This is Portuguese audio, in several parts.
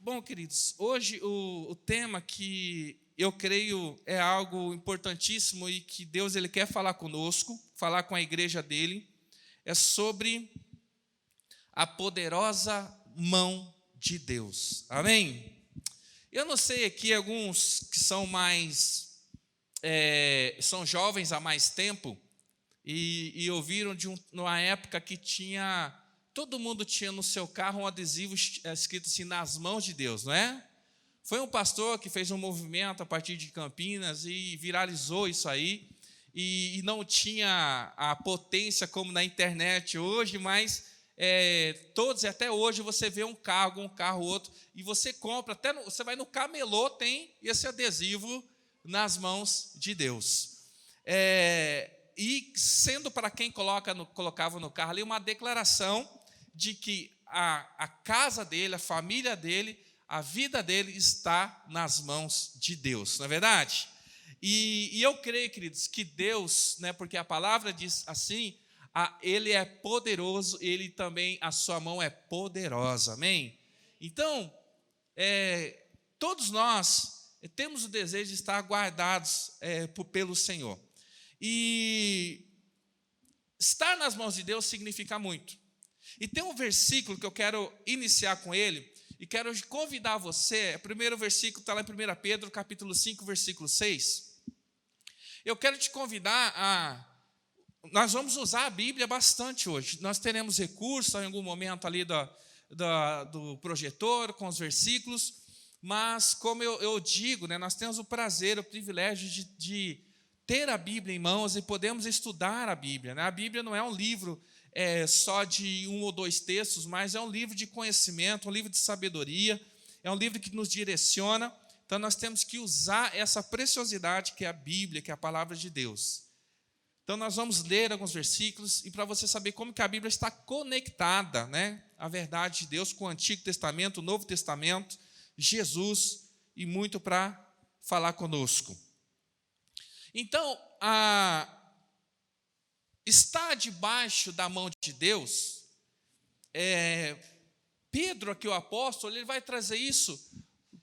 Bom, queridos, hoje o tema que eu creio é algo importantíssimo e que Deus ele quer falar conosco, falar com a igreja dele, é sobre a poderosa mão de Deus. Amém? Eu não sei aqui, alguns que são são jovens há mais tempo e ouviram de uma época que todo mundo tinha no seu carro um adesivo escrito assim, nas mãos de Deus, não é? Foi um pastor que fez um movimento a partir de Campinas e viralizou isso aí, e não tinha a potência como na internet hoje, mas todos, até hoje, você vê um carro, outro, e você compra, você vai no camelô, tem esse adesivo nas mãos de Deus. E sendo para quem colocava no carro ali uma declaração de que a casa dele, a família dele, a vida dele está nas mãos de Deus, não é verdade? E eu creio, queridos, que Deus, né, porque a palavra diz assim, ele é poderoso, ele também, a sua mão é poderosa, amém? Então, todos nós temos o desejo de estar guardados pelo Senhor. E estar nas mãos de Deus significa muito. E tem um versículo que eu quero iniciar com ele, e quero convidar você, o primeiro versículo está lá em 1 Pedro, capítulo 5, versículo 6. Eu quero te convidar nós vamos usar a Bíblia bastante hoje. Nós teremos recursos em algum momento ali do projetor, com os versículos, mas como eu digo, né, nós temos o prazer, o privilégio de ter a Bíblia em mãos e podemos estudar a Bíblia, né? A Bíblia não é um livro só de um ou dois textos, mas é um livro de conhecimento, um livro de sabedoria, é um livro que nos direciona. Então nós temos que usar essa preciosidade que é a Bíblia, que é a palavra de Deus. Então nós vamos ler alguns versículos e para você saber como que a Bíblia está conectada, né, a verdade de Deus com o Antigo Testamento, o Novo Testamento, Jesus e muito para falar conosco. Então, estar debaixo da mão de Deus, Pedro, aqui o apóstolo, ele vai trazer isso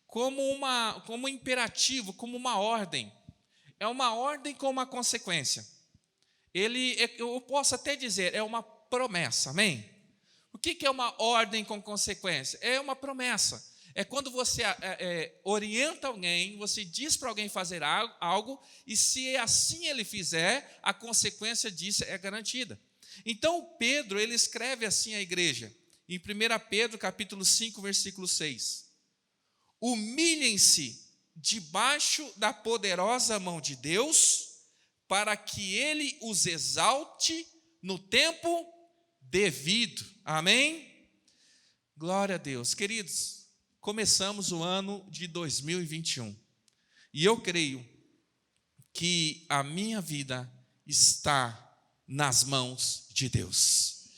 como um imperativo, como uma ordem. É uma ordem com uma consequência. Eu posso até dizer, é uma promessa, amém? O que é uma ordem com consequência? É uma promessa. É quando você orienta alguém, você diz para alguém fazer algo, e se assim ele fizer, a consequência disso é garantida. Então, Pedro, ele escreve assim à igreja, em 1 Pedro, capítulo 5, versículo 6. Humilhem-se debaixo da poderosa mão de Deus, para que ele os exalte no tempo devido. Amém? Glória a Deus. Queridos, começamos o ano de 2021. E eu creio que a minha vida está nas mãos de Deus.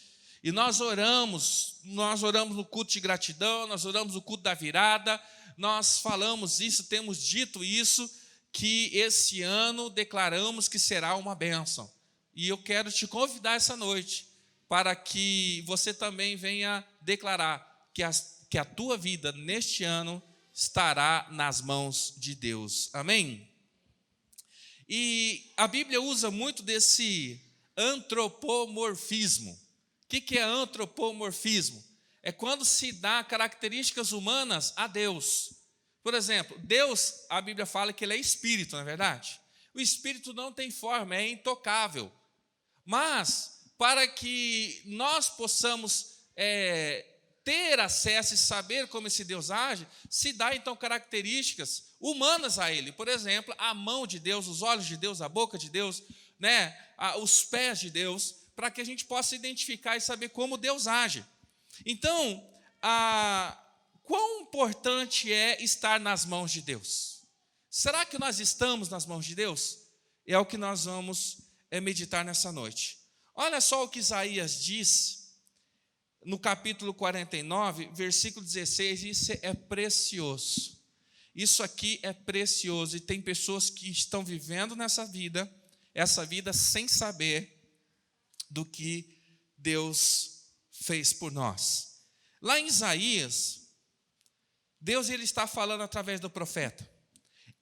E nós oramos no culto de gratidão, nós oramos no culto da virada, nós falamos isso, temos dito isso, que esse ano declaramos que será uma bênção. E eu quero te convidar essa noite para que você também venha declarar que a tua vida neste ano estará nas mãos de Deus. Amém? E a Bíblia usa muito desse antropomorfismo. O que é antropomorfismo? É quando se dá características humanas a Deus. Por exemplo, Deus, a Bíblia fala que ele é espírito, não é verdade? O espírito não tem forma, é intocável. Mas, para que nós possamos ter acesso e saber como esse Deus age, se dá então características humanas a ele. Por exemplo, a mão de Deus, os olhos de Deus, a boca de Deus, né, os pés de Deus, para que a gente possa identificar e saber como Deus age. Então, quão importante é estar nas mãos de Deus? Será que nós estamos nas mãos de Deus? É o que nós vamos meditar nessa noite. Olha só o que Isaías diz no capítulo 49, versículo 16, isso é precioso. Isso aqui é precioso e tem pessoas que estão vivendo essa vida sem saber do que Deus fez por nós. Lá em Isaías, Deus ele está falando através do profeta.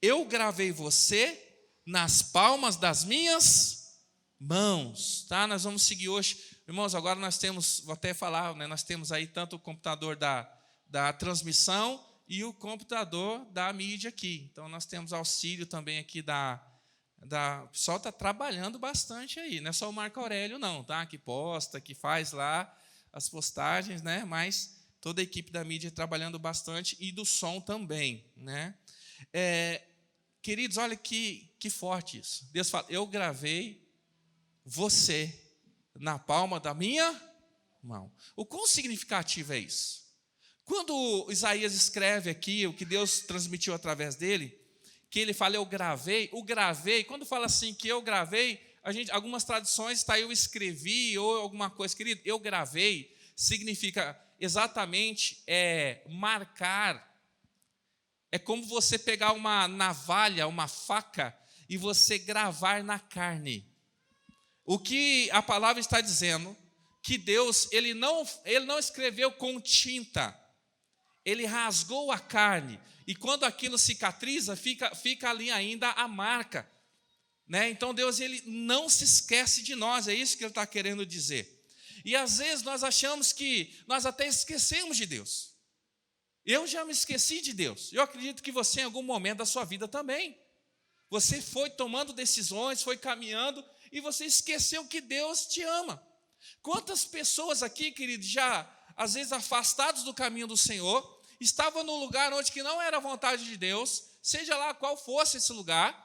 Eu gravei você nas palmas das minhas mãos. Tá? Nós vamos seguir hoje. Irmãos, agora nós temos, vou até falar, né, nós temos aí tanto o computador da transmissão e o computador da mídia aqui. Então, nós temos auxílio também aqui o pessoal está trabalhando bastante aí. Não é só o Marco Aurélio, não, tá? Que posta, que faz lá as postagens, né? Mas toda a equipe da mídia trabalhando bastante e do som também, né? Queridos, olha que forte isso. Deus fala, eu gravei você na palma da minha mão. O quão significativo é isso? Quando Isaías escreve aqui, o que Deus transmitiu através dele, que ele fala, eu gravei, quando fala assim, que eu gravei, algumas traduções está eu escrevi, ou alguma coisa, querido, eu gravei, significa exatamente marcar. É como você pegar uma navalha, uma faca, e você gravar na carne. O que a palavra está dizendo, que Deus, ele não escreveu com tinta, ele rasgou a carne, e quando aquilo cicatriza, fica ali ainda a marca, né? Então Deus ele não se esquece de nós, é isso que ele está querendo dizer. E às vezes nós achamos que nós até esquecemos de Deus. Eu já me esqueci de Deus. Eu acredito que você em algum momento da sua vida também. Você foi tomando decisões, foi caminhando, e você esqueceu que Deus te ama. Quantas pessoas aqui, querido, já às vezes afastados do caminho do Senhor, estavam num lugar onde que não era a vontade de Deus, seja lá qual fosse esse lugar,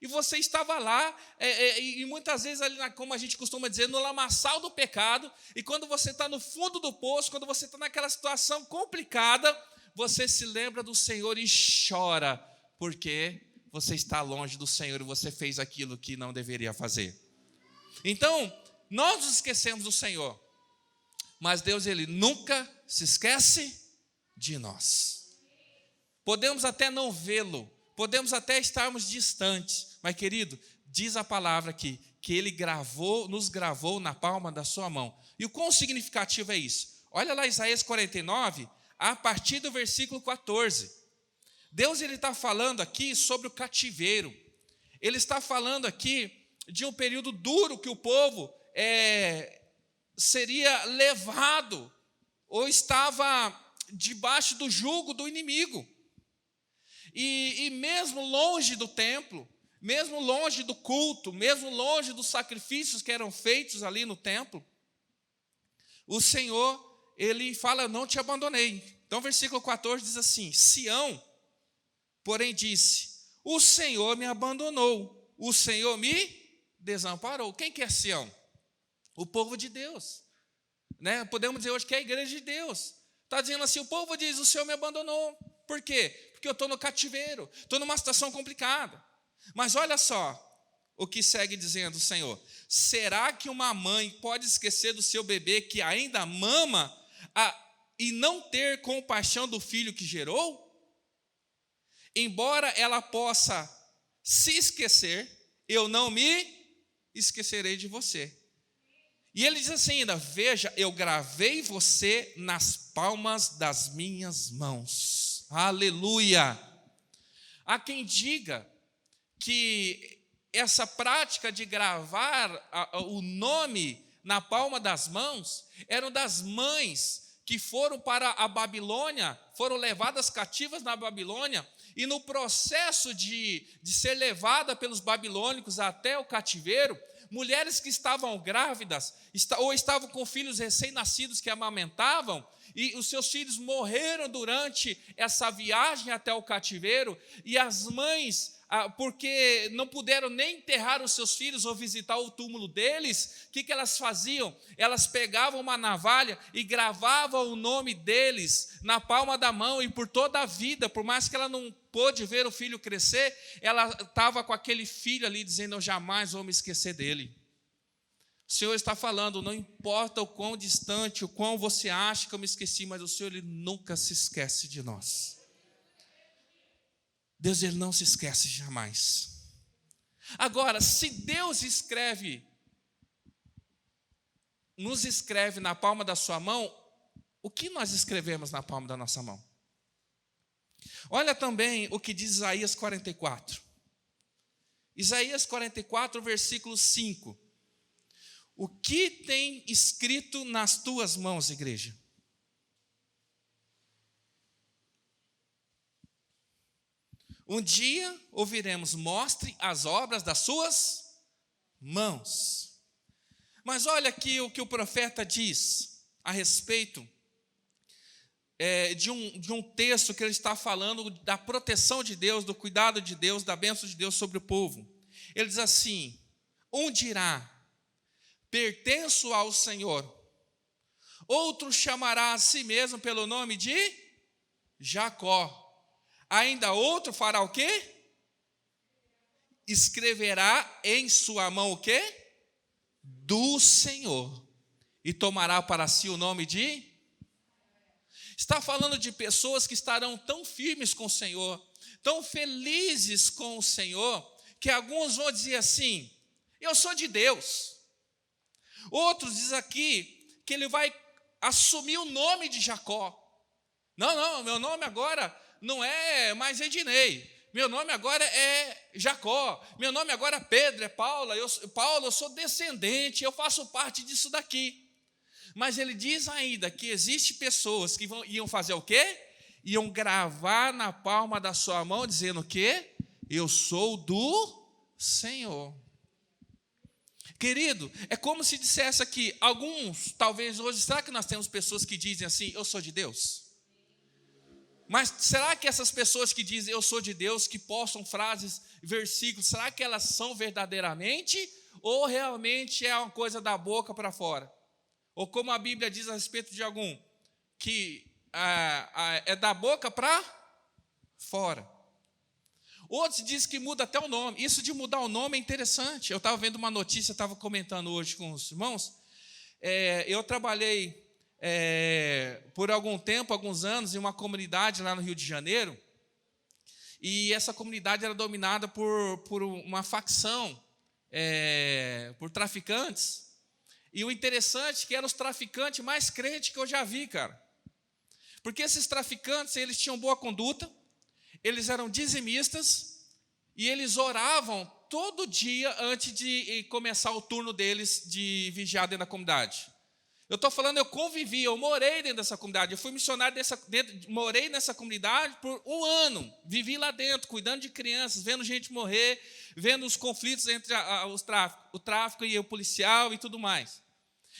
e você estava lá, e muitas vezes ali, como a gente costuma dizer, no lamaçal do pecado, e quando você está no fundo do poço, quando você está naquela situação complicada, você se lembra do Senhor e chora, porque você está longe do Senhor e você fez aquilo que não deveria fazer. Então, nós nos esquecemos do Senhor, mas Deus ele nunca se esquece de nós. Podemos até não vê-lo, podemos até estarmos distantes, mas querido, diz a palavra aqui, que ele nos gravou na palma da sua mão. E o quão significativo é isso? Olha lá Isaías 49, a partir do versículo 14. Deus ele está falando aqui sobre o cativeiro. Ele está falando aqui de um período duro que o povo seria levado ou estava debaixo do jugo do inimigo. E mesmo longe do templo, mesmo longe do culto, mesmo longe dos sacrifícios que eram feitos ali no templo, o Senhor, ele fala, não te abandonei. Então, versículo 14 diz assim, Sião, porém disse, o Senhor me abandonou, o Senhor me desamparou. Quem que é Sião? O povo de Deus, né? Podemos dizer hoje que é a igreja de Deus. Está dizendo assim, o povo diz, o Senhor me abandonou. Por quê? Porque eu estou no cativeiro, estou numa situação complicada. Mas olha só o que segue dizendo o Senhor. Será que uma mãe pode esquecer do seu bebê que ainda mama e não ter compaixão do filho que gerou? Embora ela possa se esquecer, eu não me esquecerei de você. E ele diz assim ainda, veja, eu gravei você nas palmas das minhas mãos. Aleluia! Há quem diga que essa prática de gravar o nome na palma das mãos eram das mães que foram para a Babilônia, foram levadas cativas na Babilônia, e no processo de ser levada pelos babilônicos até o cativeiro, mulheres que estavam grávidas ou estavam com filhos recém-nascidos que amamentavam, e os seus filhos morreram durante essa viagem até o cativeiro, e as mães, porque não puderam nem enterrar os seus filhos ou visitar o túmulo deles, o que elas faziam? Elas pegavam uma navalha e gravavam o nome deles na palma da mão, e por toda a vida, por mais que ela não pôde ver o filho crescer, ela estava com aquele filho ali dizendo, eu jamais vou me esquecer dele. O Senhor está falando, não importa o quão distante, o quão você acha que eu me esqueci, mas o Senhor ele nunca se esquece de nós. Deus ele não se esquece jamais. Agora, se Deus nos escreve na palma da sua mão, o que nós escrevemos na palma da nossa mão? Olha também o que diz Isaías 44. Isaías 44, versículo 5. O que tem escrito nas tuas mãos, igreja? Um dia ouviremos: mostre as obras das suas mãos. Mas olha aqui o que o profeta diz a respeito de um texto que ele está falando da proteção de Deus, do cuidado de Deus, da bênção de Deus sobre o povo. Ele diz assim: um dirá: pertenço ao Senhor. Outro chamará a si mesmo pelo nome de Jacó. Ainda outro fará o quê? Escreverá em sua mão o quê? Do Senhor. E tomará para si o nome de... Está falando de pessoas que estarão tão firmes com o Senhor, tão felizes com o Senhor, que alguns vão dizer assim: eu sou de Deus. Outros diz aqui que ele vai assumir o nome de Jacó. Não, meu nome agora não é mais Ednei. Meu nome agora é Jacó. Meu nome agora é Pedro, é Paulo. Eu sou descendente, eu faço parte disso daqui. Mas ele diz ainda que existe pessoas que iam fazer o quê? Iam gravar na palma da sua mão, dizendo o quê? Eu sou do Senhor. Querido, é como se dissesse aqui, alguns, talvez hoje, será que nós temos pessoas que dizem assim: eu sou de Deus? Mas será que essas pessoas que dizem eu sou de Deus, que postam frases, versículos, será que elas são verdadeiramente? Ou realmente é uma coisa da boca para fora? Ou como a Bíblia diz a respeito de algum, que é da boca para fora. Outros dizem que muda até o nome. Isso de mudar o nome é interessante. Eu estava vendo uma notícia, estava comentando hoje com os irmãos. Eu trabalhei por algum tempo, alguns anos, em uma comunidade lá no Rio de Janeiro. E essa comunidade era dominada por uma facção, por traficantes. E o interessante é que eram os traficantes mais crentes que eu já vi, cara. Porque esses traficantes, eles tinham boa conduta, eles eram dizimistas e eles oravam todo dia antes de começar o turno deles de vigiar dentro da comunidade. Eu estou falando, eu convivi, eu morei dentro dessa comunidade, eu fui missionário morei nessa comunidade por um ano, vivi lá dentro, cuidando de crianças, vendo gente morrer, vendo os conflitos entre o tráfico e o policial e tudo mais.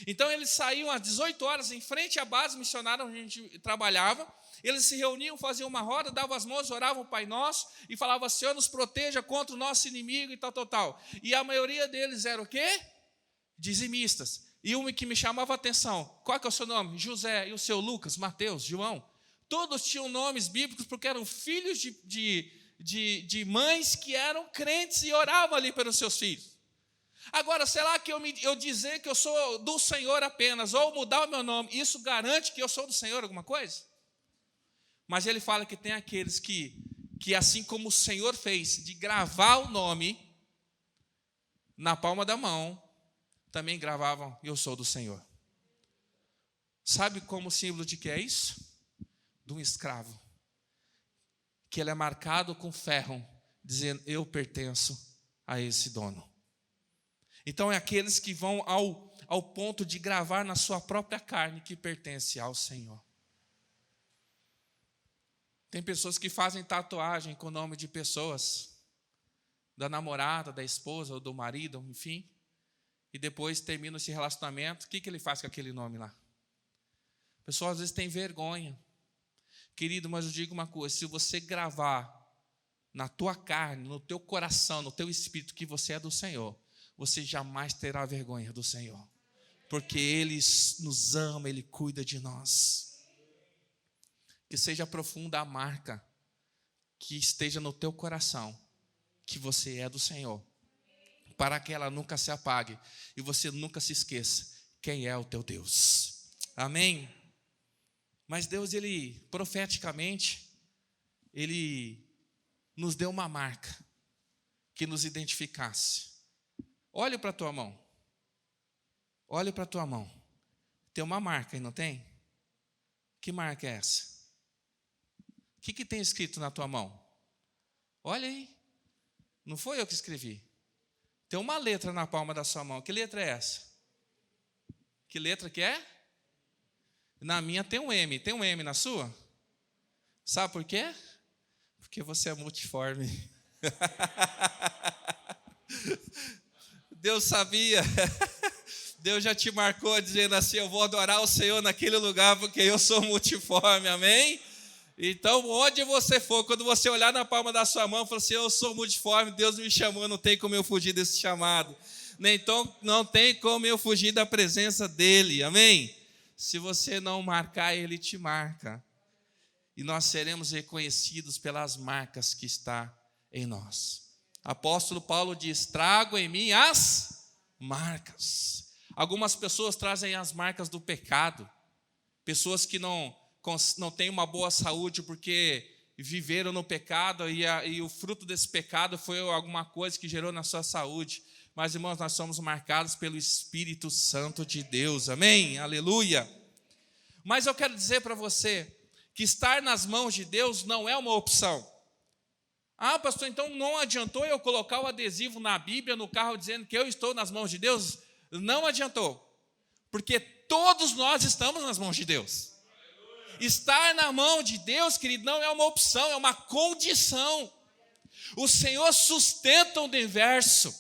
Então eles saíam às 18 horas em frente à base missionária onde a gente trabalhava, eles se reuniam, faziam uma roda, davam as mãos, oravam o Pai Nosso e falavam: Senhor, nos proteja contra o nosso inimigo e tal. E a maioria deles era o quê? Dizimistas. E uma que me chamava a atenção: qual que é o seu nome? José. E o seu? Lucas, Mateus, João. Todos tinham nomes bíblicos porque eram filhos de mães que eram crentes e oravam ali pelos seus filhos. Agora, será que eu dizer que eu sou do Senhor apenas, ou mudar o meu nome, isso garante que eu sou do Senhor alguma coisa? Mas ele fala que tem aqueles que assim como o Senhor fez, de gravar o nome na palma da mão, também gravavam: eu sou do Senhor. Sabe como símbolo de que é isso? De um escravo, que ele é marcado com ferro, dizendo: eu pertenço a esse dono. Então é aqueles que vão ao ponto de gravar na sua própria carne que pertence ao Senhor. Tem pessoas que fazem tatuagem com o nome de pessoas, da namorada, da esposa ou do marido, enfim, e depois termina esse relacionamento. O que ele faz com aquele nome lá? A pessoa às vezes tem vergonha. Querido, mas eu digo uma coisa: se você gravar na tua carne, no teu coração, no teu espírito que você é do Senhor, você jamais terá vergonha do Senhor, porque Ele nos ama, Ele cuida de nós. Que seja profunda a marca que esteja no teu coração, que você é do Senhor, para que ela nunca se apague e você nunca se esqueça quem é o teu Deus. Amém? Mas Deus, Ele, profeticamente, Ele nos deu uma marca que nos identificasse. Olhe para a tua mão. Olhe para a tua mão. Tem uma marca aí, não tem? Que marca é essa? que tem escrito na tua mão? Olha aí. Não foi eu que escrevi. Tem uma letra na palma da sua mão. Que letra é essa? Que letra que é? Na minha tem um M. Tem um M na sua? Sabe por quê? Porque você é multiforme. Deus sabia. Deus já te marcou dizendo assim: eu vou adorar o Senhor naquele lugar porque eu sou multiforme, amém? Então, onde você for, quando você olhar na palma da sua mão e falar assim: eu sou multiforme, Deus me chamou, não tem como eu fugir desse chamado. Então, não tem como eu fugir da presença dEle, amém? Se você não marcar, Ele te marca. E nós seremos reconhecidos pelas marcas que está em nós. Apóstolo Paulo diz: trago em mim as marcas. Algumas pessoas trazem as marcas do pecado. Pessoas que não têm uma boa saúde porque viveram no pecado e o fruto desse pecado foi alguma coisa que gerou na sua saúde. Mas, irmãos, nós somos marcados pelo Espírito Santo de Deus. Amém? Aleluia. Mas eu quero dizer para você que estar nas mãos de Deus não é uma opção. Ah, pastor, então não adiantou eu colocar o adesivo na Bíblia, no carro, dizendo que eu estou nas mãos de Deus? Não adiantou, porque todos nós estamos nas mãos de Deus. Estar na mão de Deus, querido, não é uma opção, é uma condição. O Senhor sustenta o universo.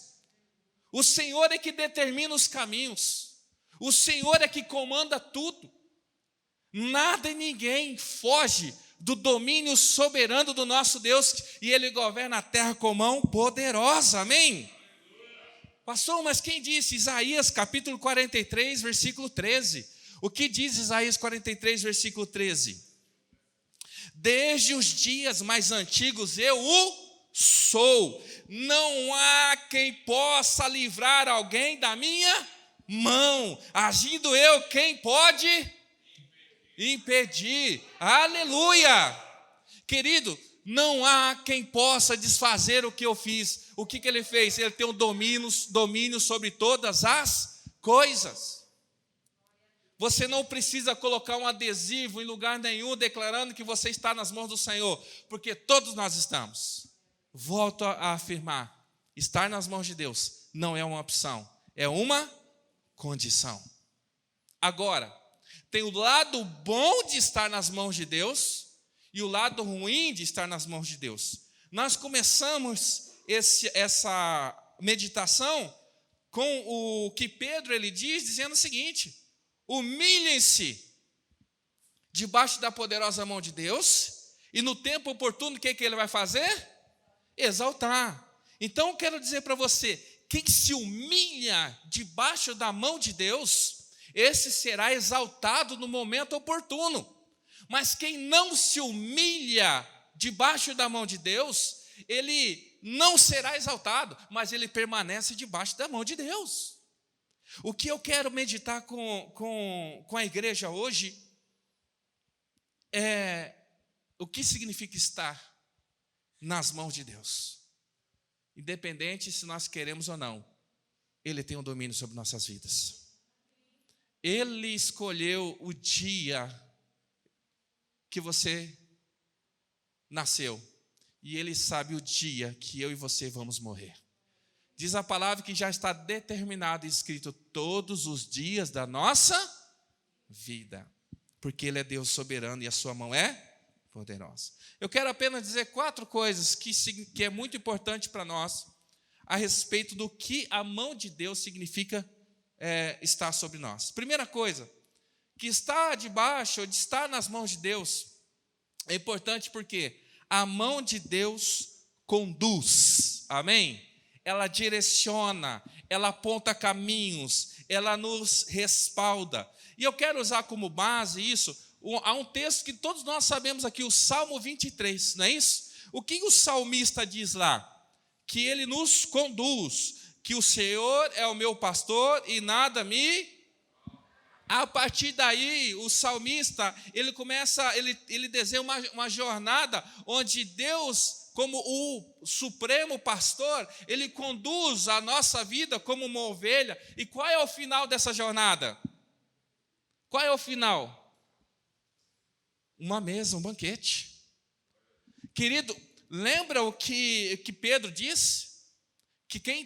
O Senhor é que determina os caminhos. O Senhor é que comanda tudo. Nada e ninguém foge do domínio soberano do nosso Deus, e Ele governa a terra com mão poderosa, amém? Pastor, mas quem disse? Isaías capítulo 43, versículo 13. O que diz Isaías 43, versículo 13? Desde os dias mais antigos eu o sou, não há quem possa livrar alguém da minha mão, agindo eu, quem pode impedir? Aleluia! Querido, não há quem possa desfazer o que eu fiz. O que ele fez? Ele tem um domínio sobre todas as coisas. Você não precisa colocar um adesivo em lugar nenhum declarando que você está nas mãos do Senhor, porque todos nós estamos. Volto a afirmar, estar nas mãos de Deus não é uma opção, é uma condição. Agora, tem o lado bom de estar nas mãos de Deus e o lado ruim de estar nas mãos de Deus. Nós começamos essa meditação com o que Pedro ele diz, dizendo o seguinte: humilhem-se debaixo da poderosa mão de Deus, e no tempo oportuno, o que ele vai fazer? Exaltar. Então, eu quero dizer para você, quem se humilha debaixo da mão de Deus, esse será exaltado no momento oportuno. Mas quem não se humilha debaixo da mão de Deus, ele não será exaltado, mas ele permanece debaixo da mão de Deus. O que eu quero meditar com a igreja hoje é o que significa estar nas mãos de Deus. Independente se nós queremos ou não, Ele tem um domínio sobre nossas vidas. Ele escolheu o dia que você nasceu, e Ele sabe o dia que eu e você vamos morrer. Diz a palavra que já está determinado e escrito todos os dias da nossa vida, porque Ele é Deus soberano e a sua mão é poderosa. Eu quero apenas dizer 4 coisas que é muito importante para nós a respeito do que a mão de Deus significa estar sobre nós. Primeira coisa, que estar debaixo ou de estar nas mãos de Deus é importante porque a mão de Deus conduz, amém? Ela direciona, ela aponta caminhos, ela nos respalda. E eu quero usar como base isso. Há um texto que todos nós sabemos aqui, o Salmo 23, não é isso? O que o salmista diz lá? Que ele nos conduz, que o Senhor é o meu pastor e nada me... A partir daí, o salmista, ele desenha uma jornada onde Deus, como o supremo pastor, ele conduz a nossa vida como uma ovelha. E qual é o final dessa jornada? Qual é o final? Uma mesa, um banquete. Querido, lembra o que Pedro disse? Que quem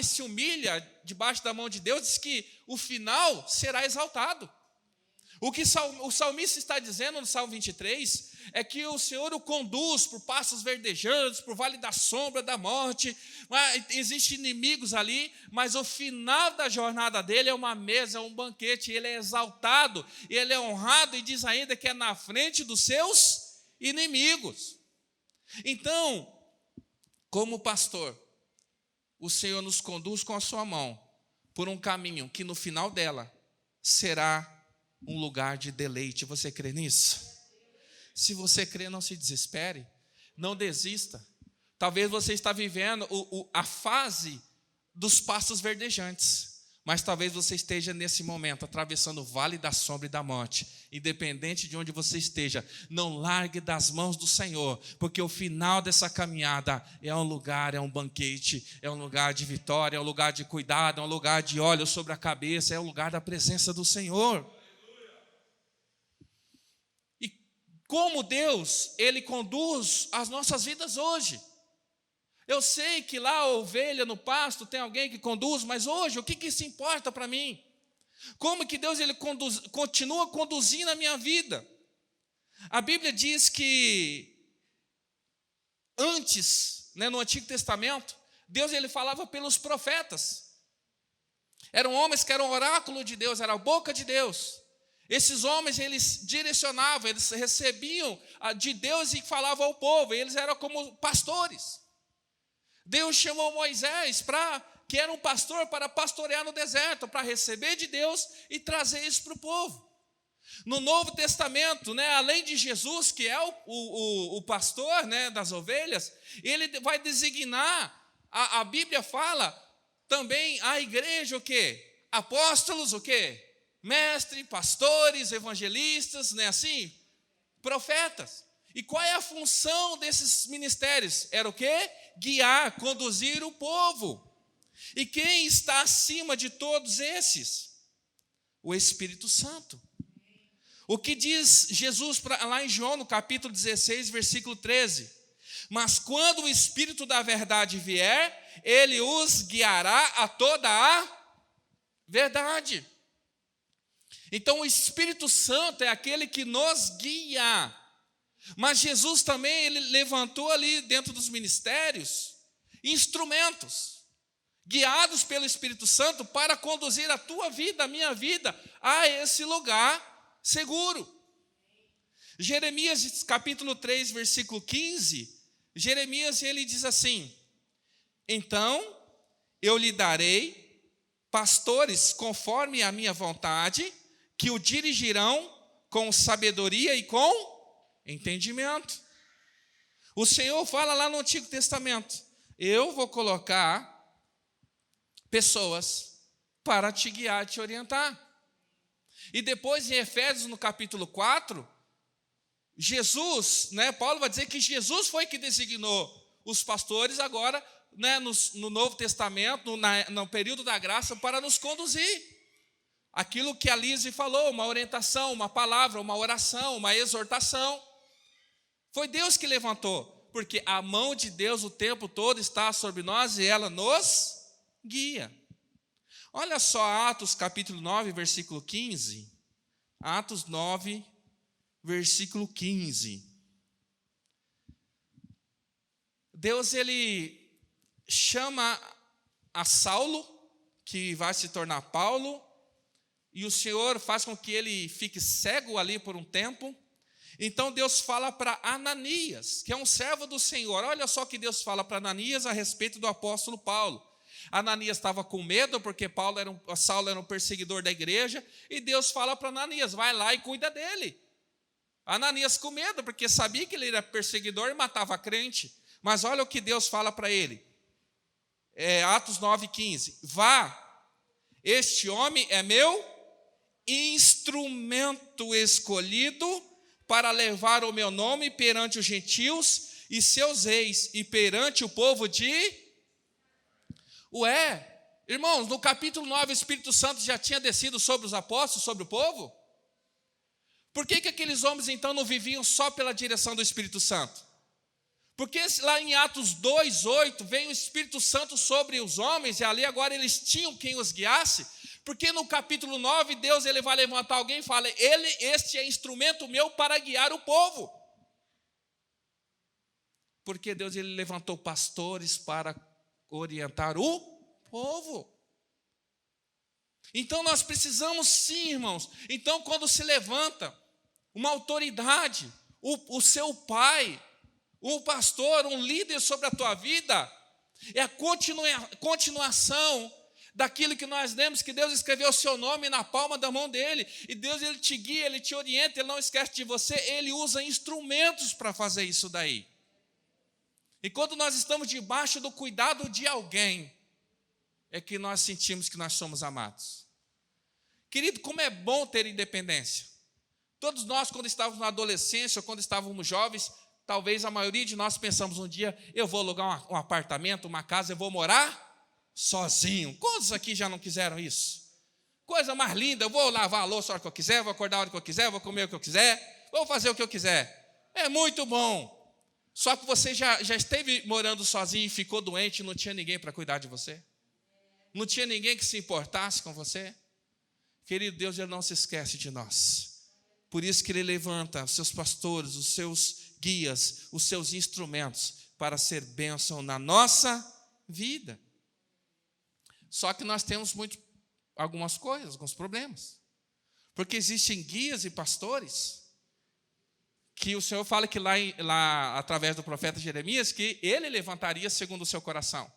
se humilha debaixo da mão de Deus, diz que o final será exaltado. O que o salmista está dizendo no Salmo 23 é que o Senhor o conduz por pastos verdejantes, por vale da sombra da morte. Existem inimigos ali, mas o final da jornada dele é uma mesa, é um banquete. Ele é exaltado, ele é honrado e diz ainda que é na frente dos seus inimigos. Então, como pastor, o Senhor nos conduz com a sua mão por um caminho que no final dela será um lugar de deleite. Você crê nisso? Se você crê, não se desespere, não desista. Talvez você está vivendo a fase dos pastos verdejantes, mas talvez você esteja nesse momento atravessando o vale da sombra e da morte. Independente de onde você esteja, não largue das mãos do Senhor, porque o final dessa caminhada é um lugar, é um banquete, é um lugar de vitória, é um lugar de cuidado, é um lugar de óleo sobre a cabeça, é um lugar da presença do Senhor. E como Deus, Ele conduz as nossas vidas hoje. Eu sei que lá a ovelha no pasto tem alguém que conduz, mas hoje o que isso importa para mim? Como que Deus ele continua conduzindo a minha vida? A Bíblia diz que antes, no Antigo Testamento, Deus ele falava pelos profetas. Eram homens que eram oráculo de Deus, era a boca de Deus. Esses homens eles direcionavam, eles recebiam de Deus e falavam ao povo, eles eram como pastores. Deus chamou Moisés que era um pastor para pastorear no deserto, para receber de Deus e trazer isso para o povo. No Novo Testamento, além de Jesus, que é o pastor das ovelhas, ele vai designar, a Bíblia fala também a igreja o quê? Apóstolos o quê? Mestres, pastores, evangelistas, assim? Profetas. E qual é a função desses ministérios? Era o quê? Guiar, conduzir o povo. E quem está acima de todos esses? O Espírito Santo. O que diz Jesus lá em João, no capítulo 16, versículo 13? Mas quando o Espírito da verdade vier, ele os guiará a toda a verdade. Então o Espírito Santo é aquele que nos guia. Mas Jesus também ele levantou ali dentro dos ministérios instrumentos, guiados pelo Espírito Santo para conduzir a tua vida, a minha vida, a esse lugar seguro. Jeremias capítulo 3, versículo 15, Jeremias ele diz assim: então eu lhe darei pastores conforme a minha vontade, que o dirigirão com sabedoria e com entendimento. O Senhor fala lá no Antigo Testamento: eu vou colocar pessoas para te guiar, te orientar. E depois em Efésios no capítulo 4, Jesus, Paulo vai dizer que Jesus foi que designou os pastores agora, no Novo Testamento, no período da graça, para nos conduzir. Aquilo que a Lise falou, uma orientação, uma palavra, uma oração, uma exortação. Foi Deus que levantou, porque a mão de Deus o tempo todo está sobre nós e ela nos guia. Olha só Atos capítulo 9, versículo 15. Atos 9, versículo 15. Deus ele chama a Saulo, que vai se tornar Paulo, e o Senhor faz com que ele fique cego ali por um tempo. Então Deus fala para Ananias, que é um servo do Senhor. Olha só o que Deus fala para Ananias a respeito do apóstolo Paulo. Ananias estava com medo, porque Saulo era um perseguidor da igreja, e Deus fala para Ananias: vai lá e cuida dele. Ananias com medo, porque sabia que ele era perseguidor e matava crente. Mas olha o que Deus fala para ele. Atos 9,15. Vá, este homem é meu instrumento escolhido para levar o meu nome perante os gentios e seus reis, e perante o povo de... Irmãos, no capítulo 9, o Espírito Santo já tinha descido sobre os apóstolos, sobre o povo? Por que aqueles homens então não viviam só pela direção do Espírito Santo? Porque lá em Atos 2:8 veio o Espírito Santo sobre os homens, e ali agora eles tinham quem os guiasse. Porque no capítulo 9, Deus ele vai levantar alguém e fala: este é instrumento meu para guiar o povo. Porque Deus ele levantou pastores para orientar o povo. Então nós precisamos sim, irmãos. Então quando se levanta uma autoridade, o seu pai, um pastor, um líder sobre a tua vida, é a continuação daquilo que nós lemos, que Deus escreveu o seu nome na palma da mão dele, e Deus ele te guia, ele te orienta, ele não esquece de você, ele usa instrumentos para fazer isso daí. E quando nós estamos debaixo do cuidado de alguém, é que nós sentimos que nós somos amados. Querido, como é bom ter independência. Todos nós, quando estávamos na adolescência, ou quando estávamos jovens, talvez a maioria de nós pensamos um dia, eu vou alugar um apartamento, uma casa, eu vou morar sozinho. Quantos aqui já não quiseram isso? Coisa mais linda, eu vou lavar a louça a hora que eu quiser, vou acordar a hora que eu quiser, vou comer o que eu quiser, vou fazer o que eu quiser. É muito bom. Só que você já esteve morando sozinho e ficou doente e não tinha ninguém para cuidar de você? Não tinha ninguém que se importasse com você? Querido, Deus ele não se esquece de nós. Por isso que Ele levanta os seus pastores, os seus guias, os seus instrumentos para ser bênção na nossa vida. Só que nós temos algumas coisas, alguns problemas. Porque existem guias e pastores que o Senhor fala que lá através do profeta Jeremias, que Ele levantaria segundo o seu coração.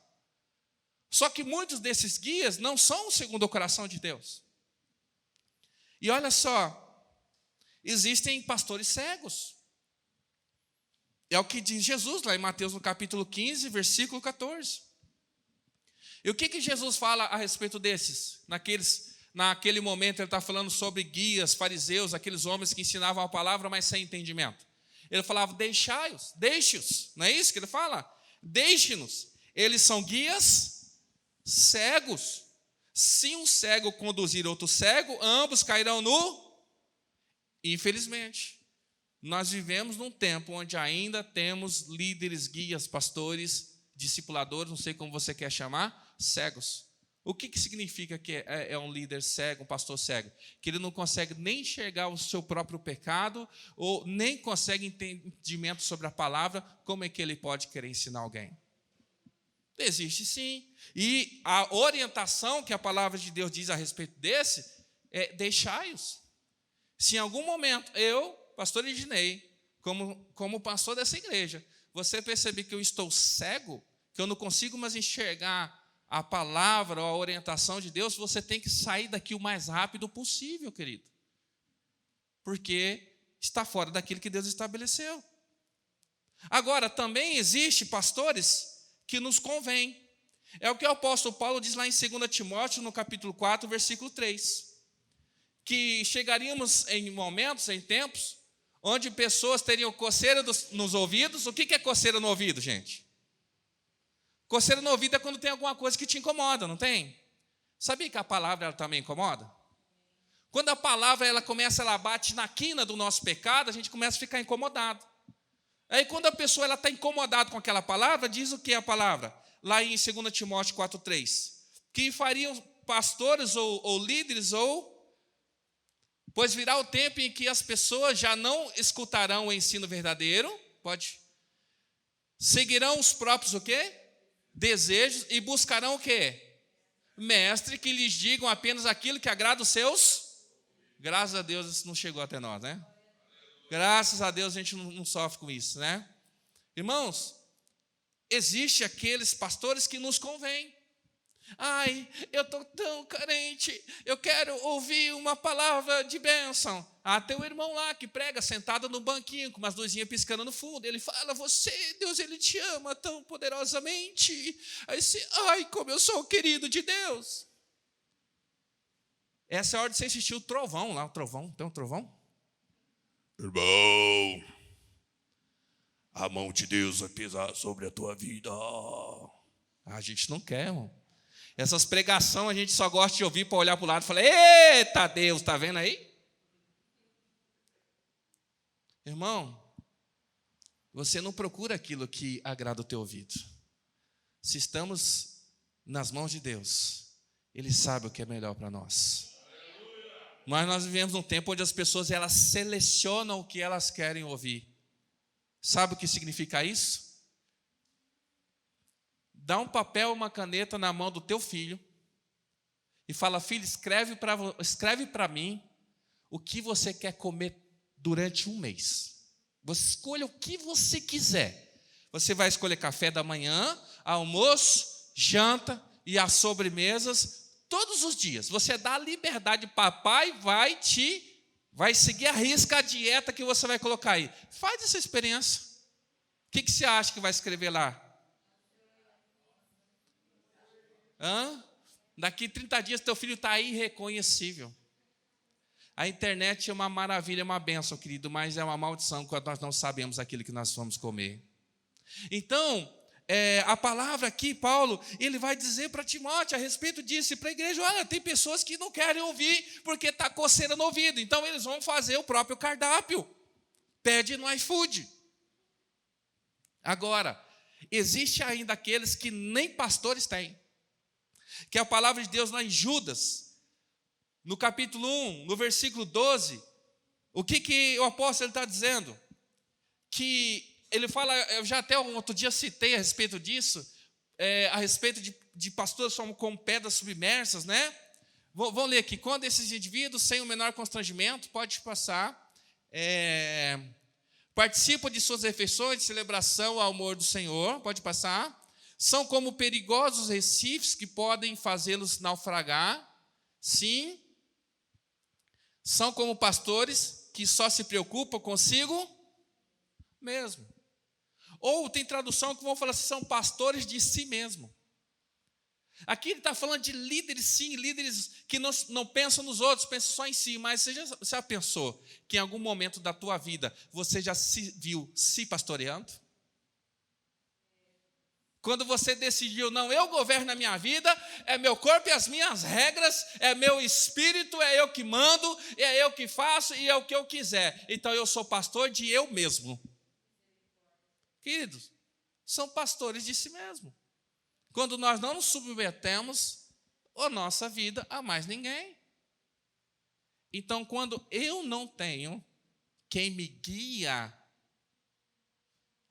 Só que muitos desses guias não são segundo o coração de Deus. E olha só, existem pastores cegos. É o que diz Jesus lá em Mateus no capítulo 15, versículo 14. E o que Jesus fala a respeito desses? Naquele momento ele está falando sobre guias, fariseus, aqueles homens que ensinavam a palavra, mas sem entendimento. Ele falava, deixai-os, deixe-os. Não é isso que ele fala? Deixe-nos. Eles são guias cegos. Se um cego conduzir outro cego, ambos cairão no... Infelizmente, nós vivemos num tempo onde ainda temos líderes, guias, pastores, discipuladores, não sei como você quer chamar, cegos. O que significa que é um líder cego, um pastor cego? Que ele não consegue nem enxergar o seu próprio pecado, ou nem consegue entendimento sobre a palavra, como é que ele pode querer ensinar alguém? Existe sim. E a orientação que a palavra de Deus diz a respeito desse é deixai-os. Se em algum momento eu, pastor Ednei, como pastor dessa igreja, você perceber que eu estou cego, que eu não consigo mais enxergar a palavra ou a orientação de Deus, você tem que sair daqui o mais rápido possível, querido. Porque está fora daquilo que Deus estabeleceu. Agora, também existe pastores que nos convém. É o que o apóstolo Paulo diz lá em 2 Timóteo, no capítulo 4, versículo 3. Que chegaríamos em momentos, em tempos, onde pessoas teriam coceira nos ouvidos. O que é coceira no ouvido, gente? Coceira no ouvido é quando tem alguma coisa que te incomoda, não tem? Sabia que a palavra ela também incomoda? Quando a palavra ela bate na quina do nosso pecado, a gente começa a ficar incomodado. Aí quando a pessoa está incomodada com aquela palavra, diz o que é a palavra? Lá em 2 Timóteo 4,3. Que fariam pastores ou líderes pois virá o tempo em que as pessoas já não escutarão o ensino verdadeiro, seguirão os próprios o quê? Desejos, e buscarão o quê? Mestre que lhes digam apenas aquilo que agrada os seus. Graças a Deus isso não chegou até nós, né? Graças a Deus a gente não sofre com isso, né? Irmãos, existe aqueles pastores que nos convêm. Ai, eu estou tão carente, eu quero ouvir uma palavra de bênção. Ah, tem um irmão lá que prega sentado no banquinho, com umas luzinhas piscando no fundo. Ele fala, Deus, Ele te ama tão poderosamente. Aí você, ai, como eu sou o querido de Deus. Essa é a hora de você assistir o trovão lá, o trovão, tem um trovão? Irmão, a mão de Deus vai pesar sobre a tua vida. A gente não quer, irmão. Essas pregações a gente só gosta de ouvir para olhar para o lado e falar, eita Deus, está vendo aí? Irmão, você não procura aquilo que agrada o teu ouvido. Se estamos nas mãos de Deus, Ele sabe o que é melhor para nós. Mas nós vivemos num tempo onde as pessoas elas selecionam o que elas querem ouvir. Sabe o que significa isso? Dá um papel, uma caneta na mão do teu filho e fala: filho, escreve para mim o que você quer comer durante um mês. Você escolha o que você quiser. Você vai escolher café da manhã, almoço, janta e as sobremesas todos os dias. Você dá a liberdade, papai vai seguir a risca a dieta que você vai colocar aí. Faz essa experiência. O que você acha que vai escrever lá? Daqui 30 dias teu filho está irreconhecível. A internet é uma maravilha, é uma bênção, querido, mas é uma maldição quando nós não sabemos aquilo que nós vamos comer. Então, a palavra aqui, Paulo, ele vai dizer para Timóteo a respeito disso, e para a igreja: olha, tem pessoas que não querem ouvir porque está coceira no ouvido, então eles vão fazer o próprio cardápio, pede no iFood. Agora, existe ainda aqueles que nem pastores têm, que a palavra de Deus lá em Judas, no capítulo 1, no versículo 12, o que o apóstolo está dizendo? Que ele fala, eu já até um outro dia citei a respeito disso, a respeito de pastores como pedras submersas, né? Vamos ler aqui: quando esses indivíduos, sem o menor constrangimento, pode passar, participam de suas refeições de celebração ao amor do Senhor, pode passar, são como perigosos recifes que podem fazê-los naufragar, sim, são como pastores que só se preocupam consigo mesmo. Ou tem tradução que vão falar assim: são pastores de si mesmo. Aqui ele está falando de líderes, sim, líderes que não pensam nos outros, pensam só em si. Mas você já pensou que em algum momento da tua vida você já se viu se pastoreando? Quando você decidiu: não, eu governo a minha vida, é meu corpo e as minhas regras, é meu espírito, é eu que mando, é eu que faço e é o que eu quiser. Então eu sou pastor de eu mesmo. Queridos, são pastores de si mesmo. Quando nós não nos submetemos a nossa vida a mais ninguém. Então, quando eu não tenho quem me guia,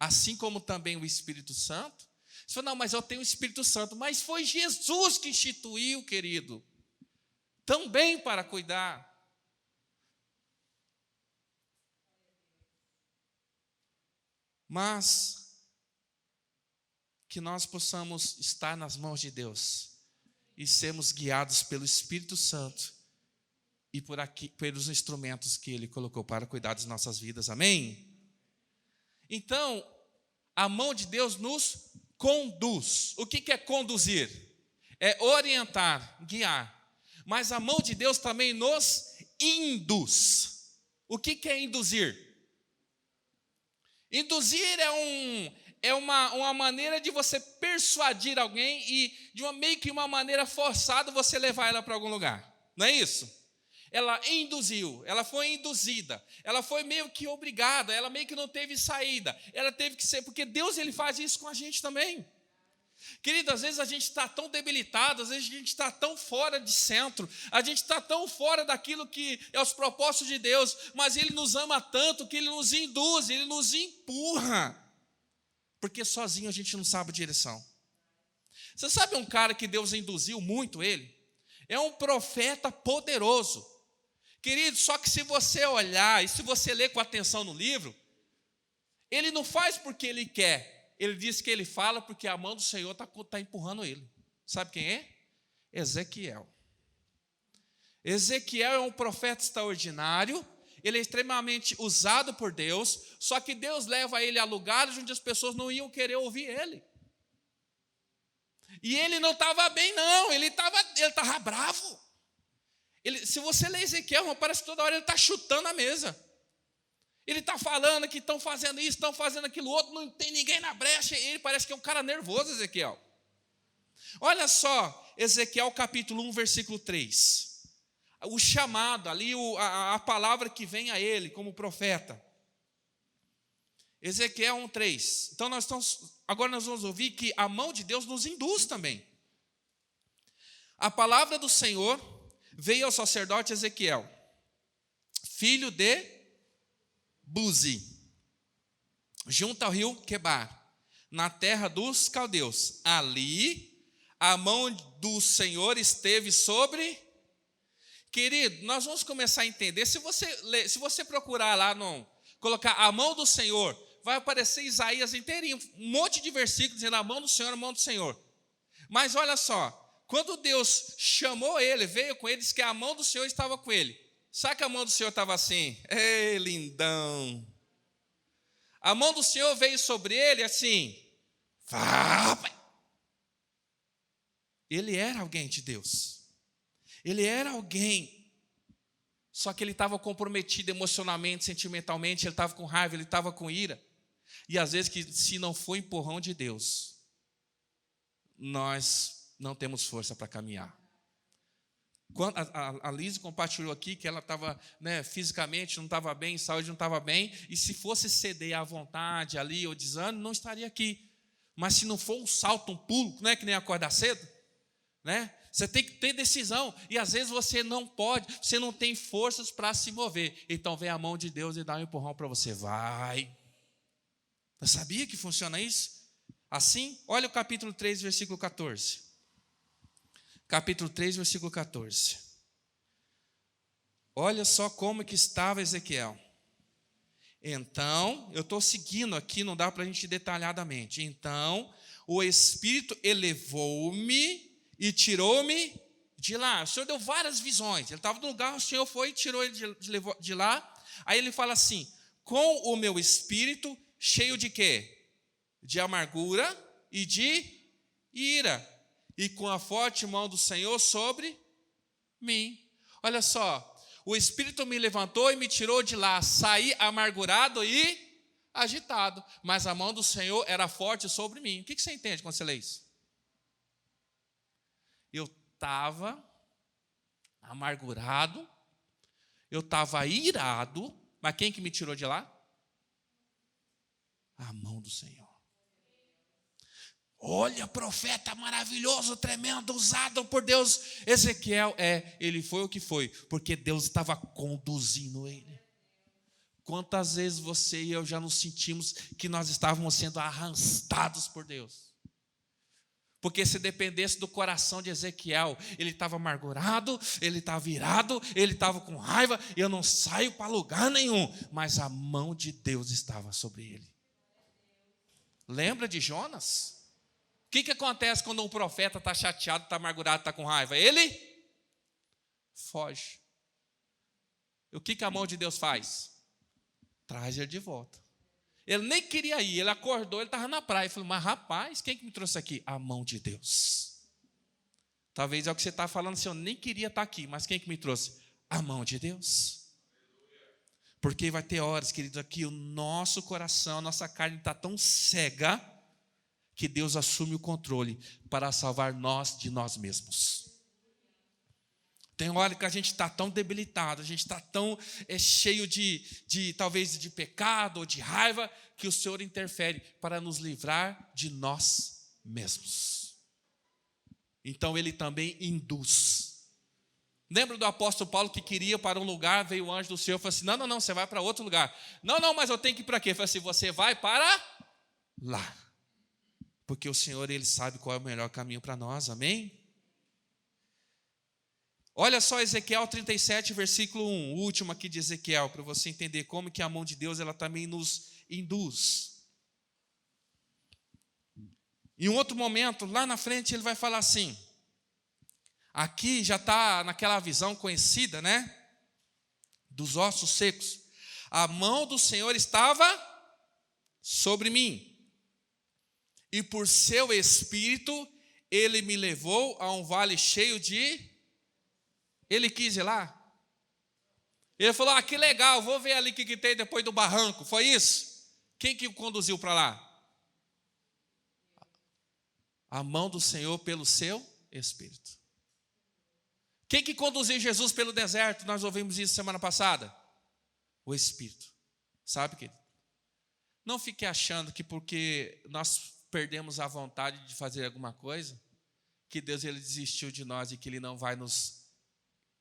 assim como também o Espírito Santo, você fala: não, mas eu tenho o Espírito Santo. Mas foi Jesus que instituiu, querido, também para cuidar. Mas que nós possamos estar nas mãos de Deus e sermos guiados pelo Espírito Santo e pelos instrumentos que Ele colocou para cuidar das nossas vidas. Amém? Então, a mão de Deus nos conduz. O que é conduzir? É orientar, guiar. Mas a mão de Deus também nos induz. O que é induzir? Induzir é uma maneira de você persuadir alguém e de meio que uma maneira forçada você levar ela para algum lugar. Não é isso? Ela induziu, ela foi induzida, ela foi meio que obrigada, ela meio que não teve saída, ela teve que ser, porque Deus ele faz isso com a gente também. Querido, às vezes a gente está tão debilitado, às vezes a gente está tão fora de centro, a gente está tão fora daquilo que é os propósitos de Deus, mas Ele nos ama tanto que Ele nos induz, Ele nos empurra, porque sozinho a gente não sabe a direção. Você sabe um cara que Deus induziu muito ele? É um profeta poderoso. Querido, só que se você olhar e se você ler com atenção no livro, ele não faz porque ele quer. Ele diz que ele fala porque a mão do Senhor está empurrando ele. Sabe quem é? Ezequiel. Ezequiel é um profeta extraordinário. Ele é extremamente usado por Deus. Só que Deus leva ele a lugares onde as pessoas não iam querer ouvir ele. E ele não estava bem, não. Ele estava bravo. Se você ler Ezequiel, parece que toda hora ele está chutando a mesa. Ele está falando que estão fazendo isso, estão fazendo aquilo outro, não tem ninguém na brecha. Ele parece que é um cara nervoso, Ezequiel. Olha só, Ezequiel capítulo 1, versículo 3. O chamado ali, a palavra que vem a ele como profeta. Ezequiel 1:3. Então agora nós vamos ouvir que a mão de Deus nos induz também. A palavra do Senhor veio ao sacerdote Ezequiel, filho de Buzi, junto ao rio Quebar, na terra dos caldeus. Ali a mão do Senhor esteve sobre... Querido, nós vamos começar a entender. Se você procurar lá, colocar a mão do Senhor, vai aparecer Isaías inteirinho, um monte de versículos dizendo a mão do Senhor, a mão do Senhor. Mas olha só, quando Deus chamou ele, veio com ele, disse que a mão do Senhor estava com ele. Sabe que a mão do Senhor estava assim? Ei, lindão! A mão do Senhor veio sobre ele assim. Ele era alguém de Deus. Ele era alguém. Só que ele estava comprometido emocionalmente, sentimentalmente, ele estava com raiva, ele estava com ira. E às vezes, que se não for empurrão de Deus, nós não temos força para caminhar. Quando a Liz compartilhou aqui que ela estava, fisicamente não estava bem, saúde não estava bem, e se fosse ceder à vontade ali, ou desânimo, não estaria aqui. Mas se não for um salto, um pulo, não é que nem acordar cedo, Você tem que ter decisão, e às vezes você não pode, você não tem forças para se mover. Então vem a mão de Deus e dá um empurrão para você. Vai. Eu sabia que funciona isso? Assim, olha o capítulo 3, versículo 14. Capítulo 3, versículo 14. Olha só como que estava Ezequiel. Então, eu estou seguindo aqui, não dá para a gente ir detalhadamente. Então, o Espírito elevou-me e tirou-me de lá. O Senhor deu várias visões. Ele estava no lugar, o Senhor foi e tirou ele de lá. Aí ele fala assim: com o meu espírito cheio de quê? De amargura e de ira. E com a forte mão do Senhor sobre mim. Olha só, o Espírito me levantou e me tirou de lá. Saí amargurado e agitado. Mas a mão do Senhor era forte sobre mim. O que você entende quando você lê isso? Eu estava amargurado, eu estava irado, mas quem que me tirou de lá? A mão do Senhor. Olha, profeta maravilhoso, tremendo, usado por Deus. Ezequiel, ele foi o que foi, porque Deus estava conduzindo ele. Quantas vezes você e eu já nos sentimos que nós estávamos sendo arrastados por Deus? Porque se dependesse do coração de Ezequiel, ele estava amargurado, ele estava irado, ele estava com raiva, eu não saio para lugar nenhum, mas a mão de Deus estava sobre ele. Lembra de Jonas? O que acontece quando um profeta está chateado, está amargurado, está com raiva? Ele foge. E o que a mão de Deus faz? Traz ele de volta. Ele nem queria ir, ele acordou, ele estava na praia. Ele falou: mas rapaz, quem que me trouxe aqui? A mão de Deus. Talvez é o que você está falando assim: eu nem queria estar aqui, mas quem que me trouxe? A mão de Deus. Porque vai ter horas, queridos, aqui o nosso coração, a nossa carne está tão cega, que Deus assume o controle para salvar nós de nós mesmos. Tem hora que a gente está tão debilitado, a gente está tão cheio talvez de pecado ou de raiva, que o Senhor interfere para nos livrar de nós mesmos. Então Ele também induz. Lembra do apóstolo Paulo que queria ir para um lugar, veio o anjo do Senhor e falou assim: não, você vai para outro lugar. Não, mas eu tenho que ir para quê? Ele falou assim: você vai para lá. Porque o Senhor, Ele sabe qual é o melhor caminho para nós, amém? Olha só Ezequiel 37, versículo 1, o último aqui de Ezequiel, para você entender como que a mão de Deus, ela também nos induz. Em um outro momento, lá na frente, ele vai falar assim, aqui já está naquela visão conhecida, dos ossos secos. A mão do Senhor estava sobre mim, e por seu Espírito, Ele me levou a um vale cheio de... Ele quis ir lá. Ele falou: que legal, vou ver ali o que tem depois do barranco. Foi isso? Quem que o conduziu para lá? A mão do Senhor pelo seu Espírito. Quem que conduziu Jesus pelo deserto? Nós ouvimos isso semana passada. O Espírito. Sabe, querido? Não fique achando que porque nós perdemos a vontade de fazer alguma coisa, que Deus ele desistiu de nós e que Ele não vai nos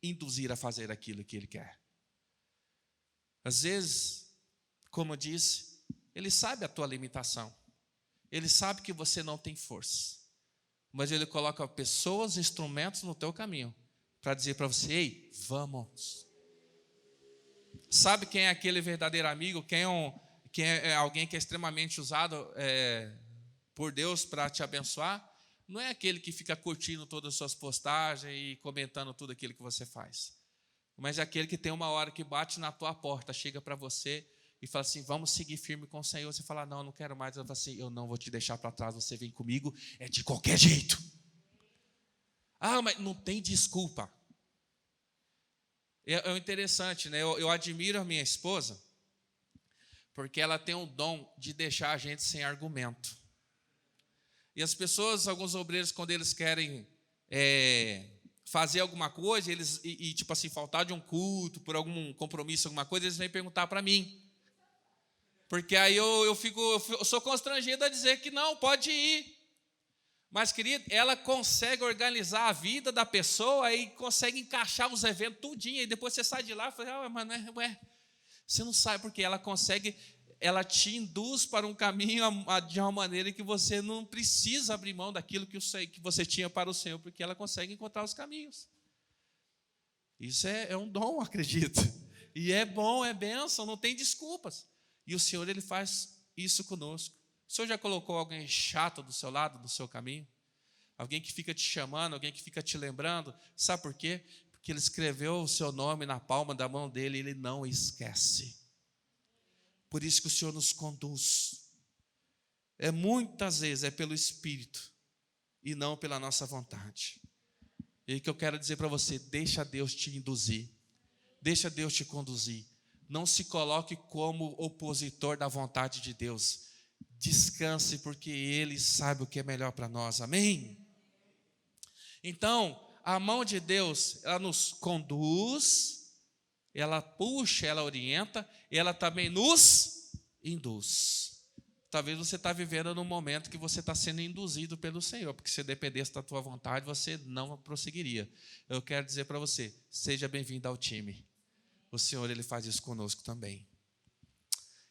induzir a fazer aquilo que Ele quer. Às vezes, como eu disse, Ele sabe a tua limitação. Ele sabe que você não tem força. Mas Ele coloca pessoas, instrumentos no teu caminho para dizer para você: ei, vamos. Sabe quem é aquele verdadeiro amigo? Quem é alguém que é extremamente usado por Deus para te abençoar? Não é aquele que fica curtindo todas as suas postagens e comentando tudo aquilo que você faz. Mas é aquele que tem uma hora que bate na tua porta, chega para você e fala assim: vamos seguir firme com o Senhor. Você fala: não, eu não quero mais. Eu falo assim: eu não vou te deixar para trás, você vem comigo, é de qualquer jeito. Ah, mas não tem desculpa. É interessante, né? Eu admiro a minha esposa, porque ela tem um dom de deixar a gente sem argumento. E as pessoas, alguns obreiros, quando eles querem fazer alguma coisa, tipo assim, faltar de um culto, por algum compromisso, alguma coisa, eles vêm perguntar para mim. Porque aí eu sou constrangido a dizer que não, pode ir. Mas, querido, ela consegue organizar a vida da pessoa e consegue encaixar os eventos tudinho. E depois você sai de lá e fala: mas você não sabe, porque ela consegue, ela te induz para um caminho de uma maneira que você não precisa abrir mão daquilo que você tinha para o Senhor, porque ela consegue encontrar os caminhos. Isso é um dom, acredito. E é bom, é bênção, não tem desculpas. E o Senhor, Ele faz isso conosco. O Senhor já colocou alguém chato do seu lado, do seu caminho? Alguém que fica te chamando, alguém que fica te lembrando? Sabe por quê? Porque Ele escreveu o seu nome na palma da mão dEle e Ele não esquece. Por isso que o Senhor nos conduz. Muitas vezes é pelo Espírito e não pela nossa vontade. E aí que eu quero dizer para você: deixa Deus te induzir. Deixa Deus te conduzir. Não se coloque como opositor da vontade de Deus. Descanse, porque Ele sabe o que é melhor para nós. Amém? Então, a mão de Deus, ela nos conduz, ela puxa, ela orienta, e ela também nos induz. Talvez você está vivendo num momento que você está sendo induzido pelo Senhor, porque se dependesse da tua vontade, você não prosseguiria. Eu quero dizer para você: seja bem-vindo ao time. O Senhor, Ele faz isso conosco também.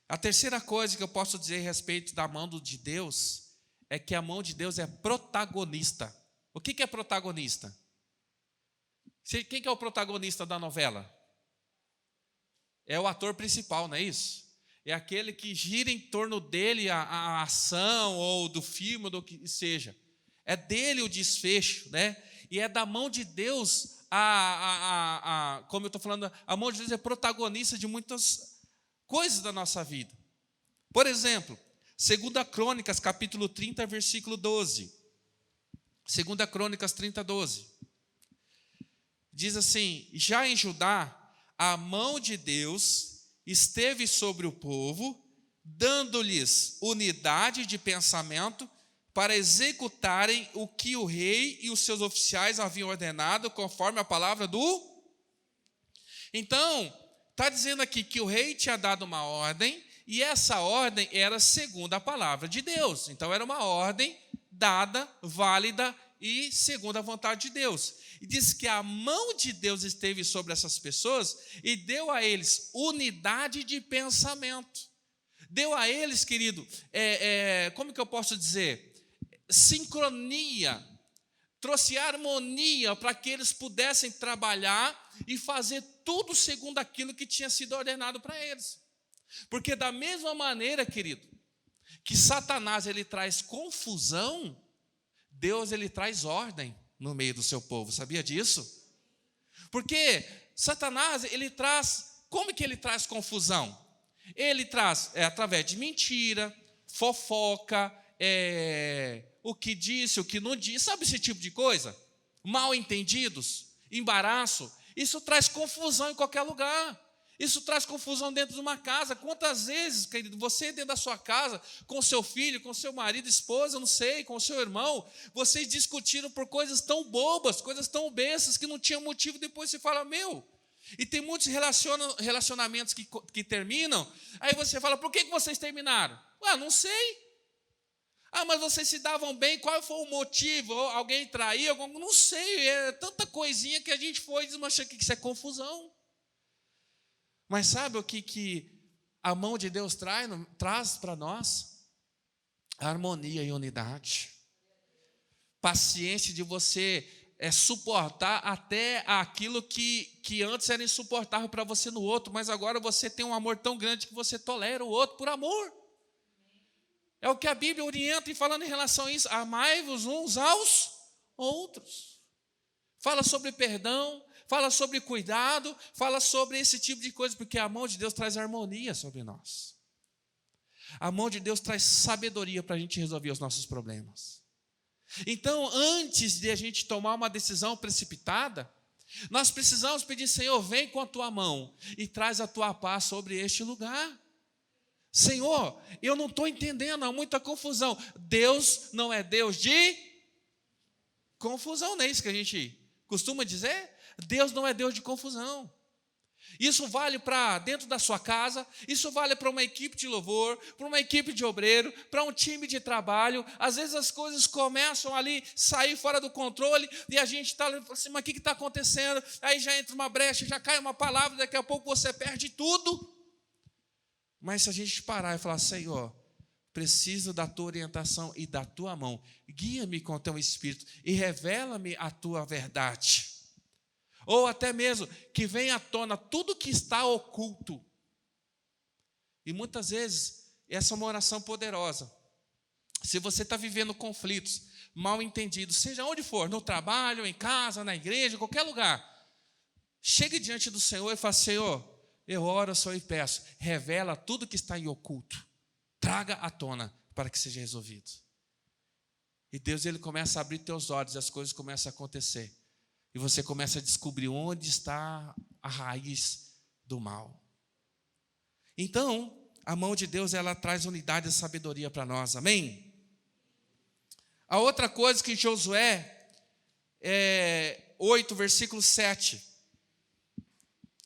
A terceira coisa que eu posso dizer a respeito da mão de Deus é que a mão de Deus é protagonista. O que é protagonista? Quem que é o protagonista da novela? É o ator principal, não é isso? É aquele que gira em torno dele a ação ou do filme, ou do que seja. É dele o desfecho, né? E é da mão de Deus, como eu estou falando, a mão de Deus é protagonista de muitas coisas da nossa vida. Por exemplo, 2 Crônicas, capítulo 30, versículo 12. 2 Crônicas 30, 12. Diz assim: já em Judá, a mão de Deus esteve sobre o povo, dando-lhes unidade de pensamento para executarem o que o rei e os seus oficiais haviam ordenado, conforme a palavra do... Então, está dizendo aqui que o rei tinha dado uma ordem, e essa ordem era segundo a palavra de Deus. Então, era uma ordem dada, válida e segundo a vontade de Deus. E diz que a mão de Deus esteve sobre essas pessoas e deu a eles unidade de pensamento. Deu a eles, querido, como que eu posso dizer? Sincronia. Trouxe harmonia para que eles pudessem trabalhar e fazer tudo segundo aquilo que tinha sido ordenado para eles. Porque da mesma maneira, querido, que Satanás ele traz confusão, Deus ele traz ordem no meio do seu povo. Sabia disso? Porque Satanás ele traz, como que ele traz confusão? Ele traz através de mentira, fofoca, o que disse, o que não disse, sabe esse tipo de coisa? Mal entendidos, embaraço. Isso traz confusão em qualquer lugar. Isso traz confusão dentro de uma casa. Quantas vezes, querido, você dentro da sua casa, com seu filho, com seu marido, esposa, não sei, com seu irmão, vocês discutiram por coisas tão bobas, coisas tão bestas que não tinham motivo, depois você fala: E tem muitos relacionamentos que terminam. Aí você fala, por que vocês terminaram? Não sei. Mas vocês se davam bem, qual foi o motivo? Alguém traiu? Não sei, é tanta coisinha que a gente foi desmanchando que isso é confusão. Mas sabe o que a mão de Deus traz para nós? Harmonia e unidade. Paciência de você suportar até aquilo que antes era insuportável para você no outro, mas agora você tem um amor tão grande que você tolera o outro por amor. É o que a Bíblia orienta e falando em relação a isso. Amai-vos uns aos outros. Fala sobre perdão, fala sobre cuidado, fala sobre esse tipo de coisa, porque a mão de Deus traz harmonia sobre nós. A mão de Deus traz sabedoria para a gente resolver os nossos problemas. Então, antes de a gente tomar uma decisão precipitada, nós precisamos pedir, Senhor, vem com a tua mão e traz a tua paz sobre este lugar. Senhor, eu não estou entendendo, há muita confusão. Deus não é Deus de confusão, não é isso que a gente costuma dizer? Deus não é Deus de confusão. Isso vale para dentro da sua casa, isso vale para uma equipe de louvor, para uma equipe de obreiro, para um time de trabalho. Às vezes as coisas começam ali a sair fora do controle e a gente está assim, mas o que está acontecendo? Aí já entra uma brecha, já cai uma palavra, daqui a pouco você perde tudo. Mas se a gente parar e falar, Senhor, preciso da tua orientação e da tua mão, guia-me com o teu Espírito e revela-me a tua verdade. Ou até mesmo que venha à tona tudo que está oculto. E muitas vezes, essa é uma oração poderosa. Se você está vivendo conflitos, mal entendidos, seja onde for, no trabalho, em casa, na igreja, em qualquer lugar, chegue diante do Senhor e fale, Senhor, eu oro, Senhor, e peço, revela tudo que está em oculto. Traga à tona para que seja resolvido. E Deus, Ele começa a abrir teus olhos e as coisas começam a acontecer. E você começa a descobrir onde está a raiz do mal. Então, a mão de Deus, ela traz unidade e sabedoria para nós, amém? A outra coisa que Josué 8, versículo 7,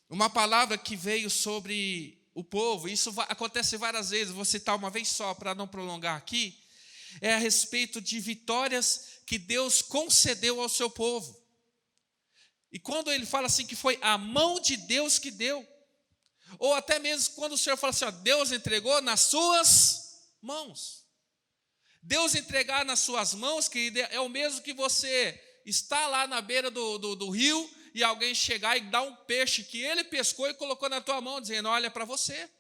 uma palavra que veio sobre o povo, isso acontece várias vezes, vou citar uma vez só para não prolongar aqui, é a respeito de vitórias que Deus concedeu ao seu povo. E quando ele fala assim que foi a mão de Deus que deu, ou até mesmo quando o Senhor fala assim, Deus entregou nas suas mãos. Deus entregar nas suas mãos, querido, é o mesmo que você está lá na beira do rio e alguém chegar e dar um peixe que ele pescou e colocou na tua mão, dizendo, olha para você.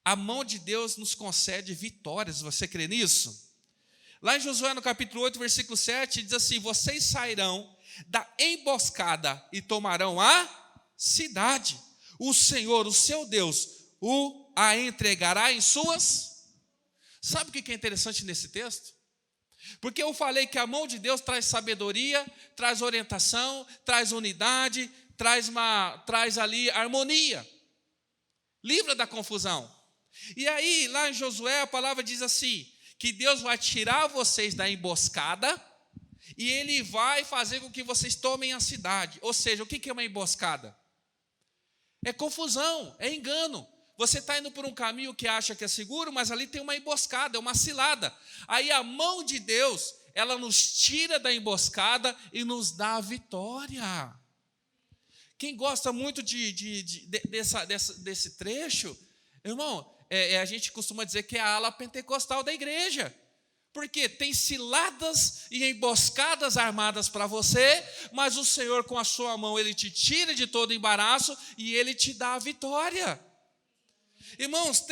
A mão de Deus nos concede vitórias, você crê nisso? Lá em Josué, no capítulo 8, versículo 7, diz assim, vocês sairão da emboscada e tomarão a cidade. O Senhor, o seu Deus, a entregará em suas... Sabe o que é interessante nesse texto? Porque eu falei que a mão de Deus traz sabedoria, traz orientação, traz unidade, traz ali harmonia. Livra da confusão. E aí, lá em Josué, a palavra diz assim, que Deus vai tirar vocês da emboscada e Ele vai fazer com que vocês tomem a cidade. Ou seja, o que é uma emboscada? É confusão, é engano. Você está indo por um caminho que acha que é seguro, mas ali tem uma emboscada, é uma cilada. Aí a mão de Deus, ela nos tira da emboscada e nos dá a vitória. Quem gosta muito desse trecho, irmão, a gente costuma dizer que é a ala pentecostal da igreja. Porque tem ciladas e emboscadas armadas para você, mas o Senhor com a sua mão, Ele te tira de todo embaraço e Ele te dá a vitória. Irmãos,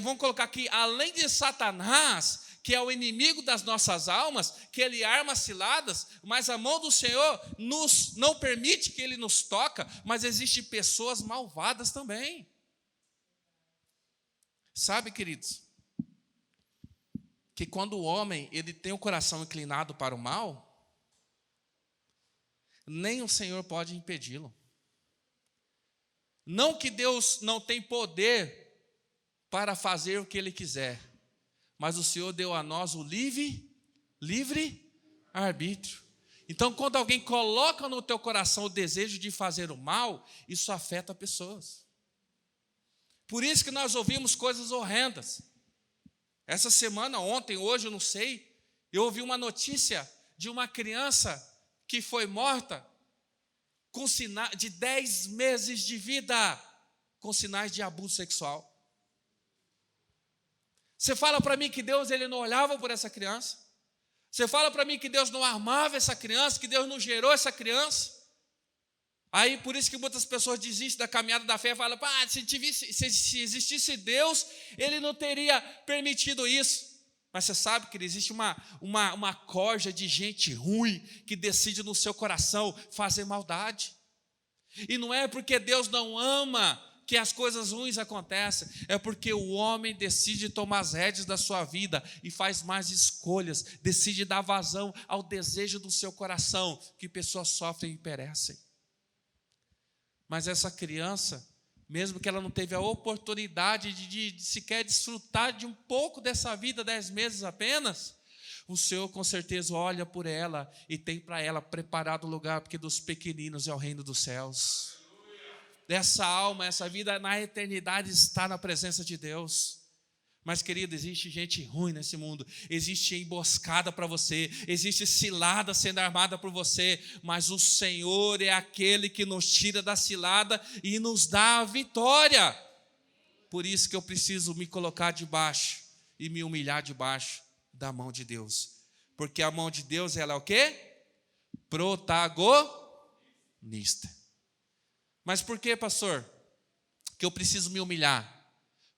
vamos colocar aqui, além de Satanás, que é o inimigo das nossas almas, que ele arma ciladas, mas a mão do Senhor não permite que Ele nos toque, mas existem pessoas malvadas também. Sabe, queridos, que quando o homem ele tem o coração inclinado para o mal, nem o Senhor pode impedi-lo. Não que Deus não tem poder para fazer o que Ele quiser, mas o Senhor deu a nós o livre arbítrio. Então, quando alguém coloca no teu coração o desejo de fazer o mal, isso afeta pessoas. Por isso que nós ouvimos coisas horrendas. Essa semana, ontem, hoje, eu não sei, eu ouvi uma notícia de uma criança que foi morta com sinais de 10 meses de vida, com sinais de abuso sexual. Você fala para mim que Deus ele não olhava por essa criança? Você fala para mim que Deus não amava essa criança, que Deus não gerou essa criança? Aí, por isso que muitas pessoas desistem da caminhada da fé e falam, se existisse Deus, Ele não teria permitido isso. Mas você sabe que existe uma corja de gente ruim que decide no seu coração fazer maldade. E não é porque Deus não ama que as coisas ruins acontecem, é porque o homem decide tomar as rédeas da sua vida e faz mais escolhas, decide dar vazão ao desejo do seu coração, que pessoas sofrem e perecem. Mas essa criança, mesmo que ela não teve a oportunidade de sequer desfrutar de um pouco dessa vida, 10 meses apenas, o Senhor com certeza olha por ela e tem para ela preparado o lugar, porque dos pequeninos é o reino dos céus. Essa alma, essa vida na eternidade está na presença de Deus. Mas, querido, existe gente ruim nesse mundo, existe emboscada para você, existe cilada sendo armada por você, mas o Senhor é aquele que nos tira da cilada e nos dá a vitória. Por isso que eu preciso me colocar debaixo e me humilhar debaixo da mão de Deus. Porque a mão de Deus, ela é o quê? Protagonista. Mas por que, pastor, que eu preciso me humilhar?